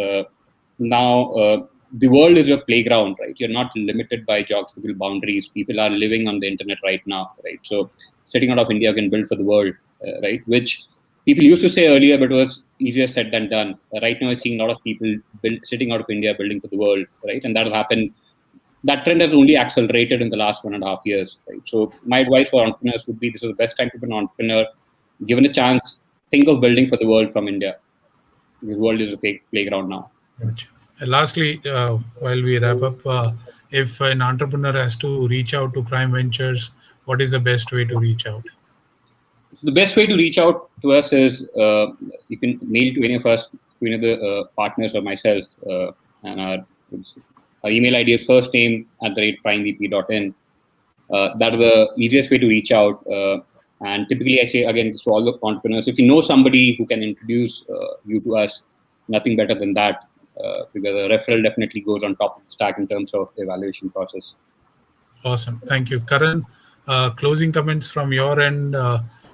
now. The world is a playground, right? You're not limited by geographical boundaries. People are living on the internet right now, right? So setting out of India can build for the world, right? Which people used to say earlier, but it was easier said than done. Right now, I'm seeing a lot of people sitting out of India, building for the world, right? And that will happen. That trend has only accelerated in the last 1.5 years, right? So my advice for entrepreneurs would be: this is the best time to be an entrepreneur. Given a chance, think of building for the world from India. This world is a playground now. Lastly, while we wrap up, if an entrepreneur has to reach out to Prime Ventures, what is the best way to reach out? So the best way to reach out to us is you can mail to any of us, to any of the partners or myself, and our email ID is firstname@primevp.in. That is the easiest way to reach out. And typically, I say again to all the entrepreneurs: if you know somebody who can introduce you to us, nothing better than that. Because a referral definitely goes on top of the stack in terms of the evaluation process. Awesome. Thank you. Karan, closing comments from your end.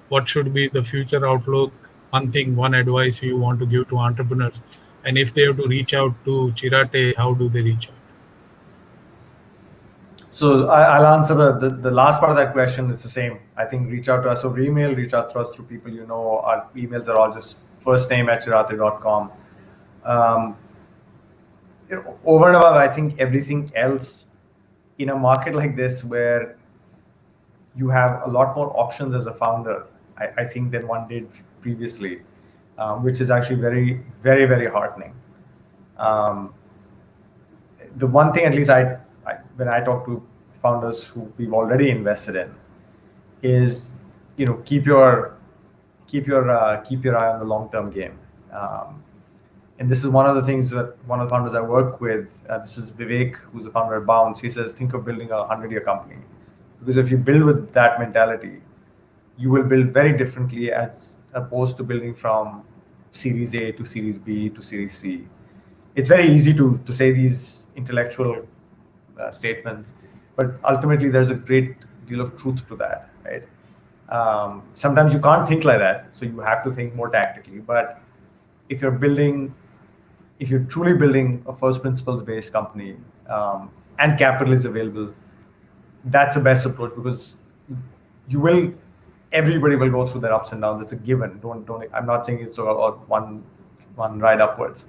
What should be the future outlook? One thing, one advice you want to give to entrepreneurs? And if they have to reach out to Chirate, how do they reach out? So I'll answer the last part of that question. Is the same. I think reach out to us over email, reach out to us through people you know. Our emails are all just firstname@chirate.com. Over and above, I think everything else in a market like this where you have a lot more options as a founder, I think than one did previously, which is actually very, very, very heartening. The one thing, at least when I talk to founders who we've already invested in, is keep your eye on the long-term game. And this is one of the things that one of the founders I work with, this is Vivek, who's the founder at Bounce. He says, think of building a 100-year company, because if you build with that mentality, you will build very differently as opposed to building from Series A to Series B to Series C. It's very easy to say these intellectual statements, but ultimately there's a great deal of truth to that, right? Sometimes you can't think like that, so you have to think more tactically. But if you're truly building a first principles based company, and capital is available, that's the best approach, because everybody will go through their ups and downs. It's a given. I'm not saying it's all one ride upwards,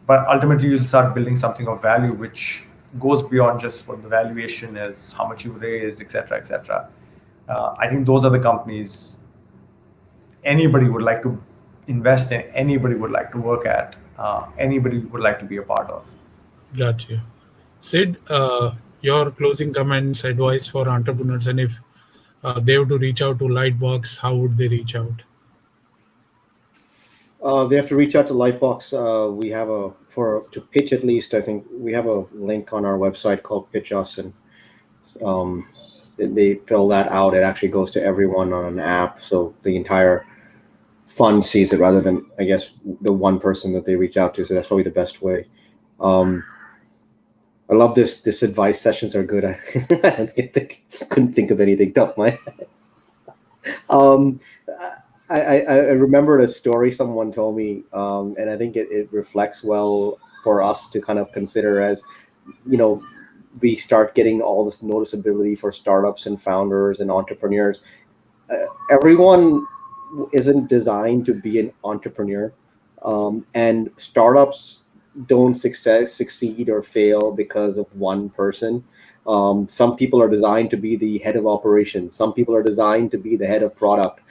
but ultimately you'll start building something of value which goes beyond just what the valuation is, how much you raised, etc., etc. I think those are the companies anybody would like to invest in, anybody would like to work at, anybody would like to be a part of. Got you. Sid, your closing comments, advice for entrepreneurs, and if they have to reach out to Lightbox, how would they reach out? They have to reach out to Lightbox. We have to pitch at least. I think we have a link on our website called Pitch Us, and they fill that out. It actually goes to everyone on an app, so the entire fund sees it rather than, I guess, the one person that they reach out to. So that's probably the best way. I love this. This advice sessions are good. I couldn't think of anything top my head. I remembered a story someone told me, and I think it reflects well for us to kind of consider as, we start getting all this noticeability for startups and founders and entrepreneurs. Everyone isn't designed to be an entrepreneur, and startups don't succeed or fail because of one person. Some people are designed to be the head of operations. Some people are designed to be the head of product.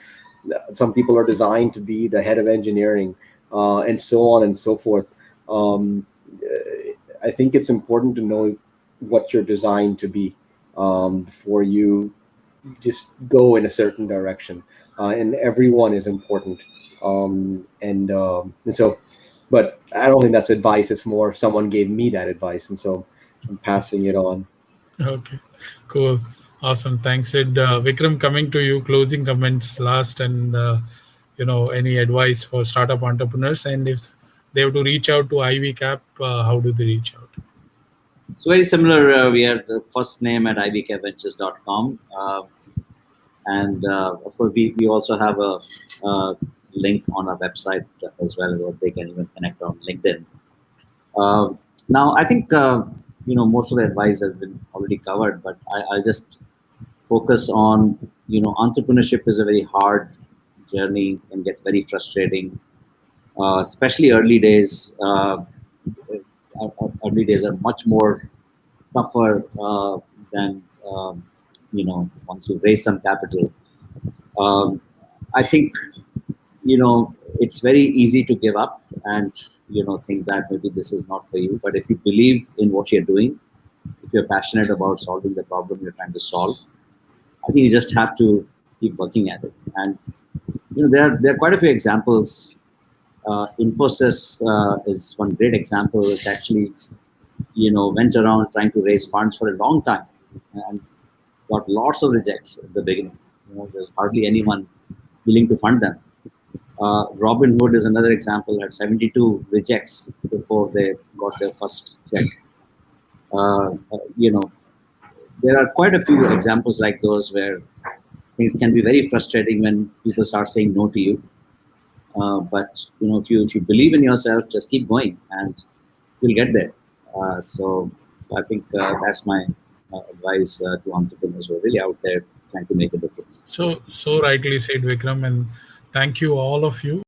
Some people are designed to be the head of engineering, and so on and so forth. I think it's important to know what you're designed to be before you just go in a certain direction. And everyone is important. And so, but I don't think that's advice. It's more someone gave me that advice, and so I'm passing it on. Okay, cool. Awesome. Thanks, Sid. Vikram, coming to you, closing comments last, and any advice for startup entrepreneurs, and if they have to reach out to IVCap, how do they reach out? It's very similar. We are the first name at ivcapventures.com. And of course, we also have a link on our website as well, where they can even connect on LinkedIn. Now, I think most of the advice has been already covered, but I just focus on entrepreneurship is a very hard journey, can get very frustrating, especially early days. Early days are much more tougher than once you raise some capital. I think it's very easy to give up and think that maybe this is not for you. But if you believe in what you're doing, if you're passionate about solving the problem you're trying to solve, I think you just have to keep working at it. And there are quite a few examples. Infosys is one great example. It actually went around trying to raise funds for a long time and got lots of rejects at the beginning. There's hardly anyone willing to fund them. Robinhood is another example, had 72 rejects before they got their first check. There are quite a few examples like those where things can be very frustrating when people start saying no to you. But if you believe in yourself, just keep going and you'll get there. So I think that's my advice to entrepreneurs who are really out there trying to make a difference. So rightly said, Vikram, and thank you all of you.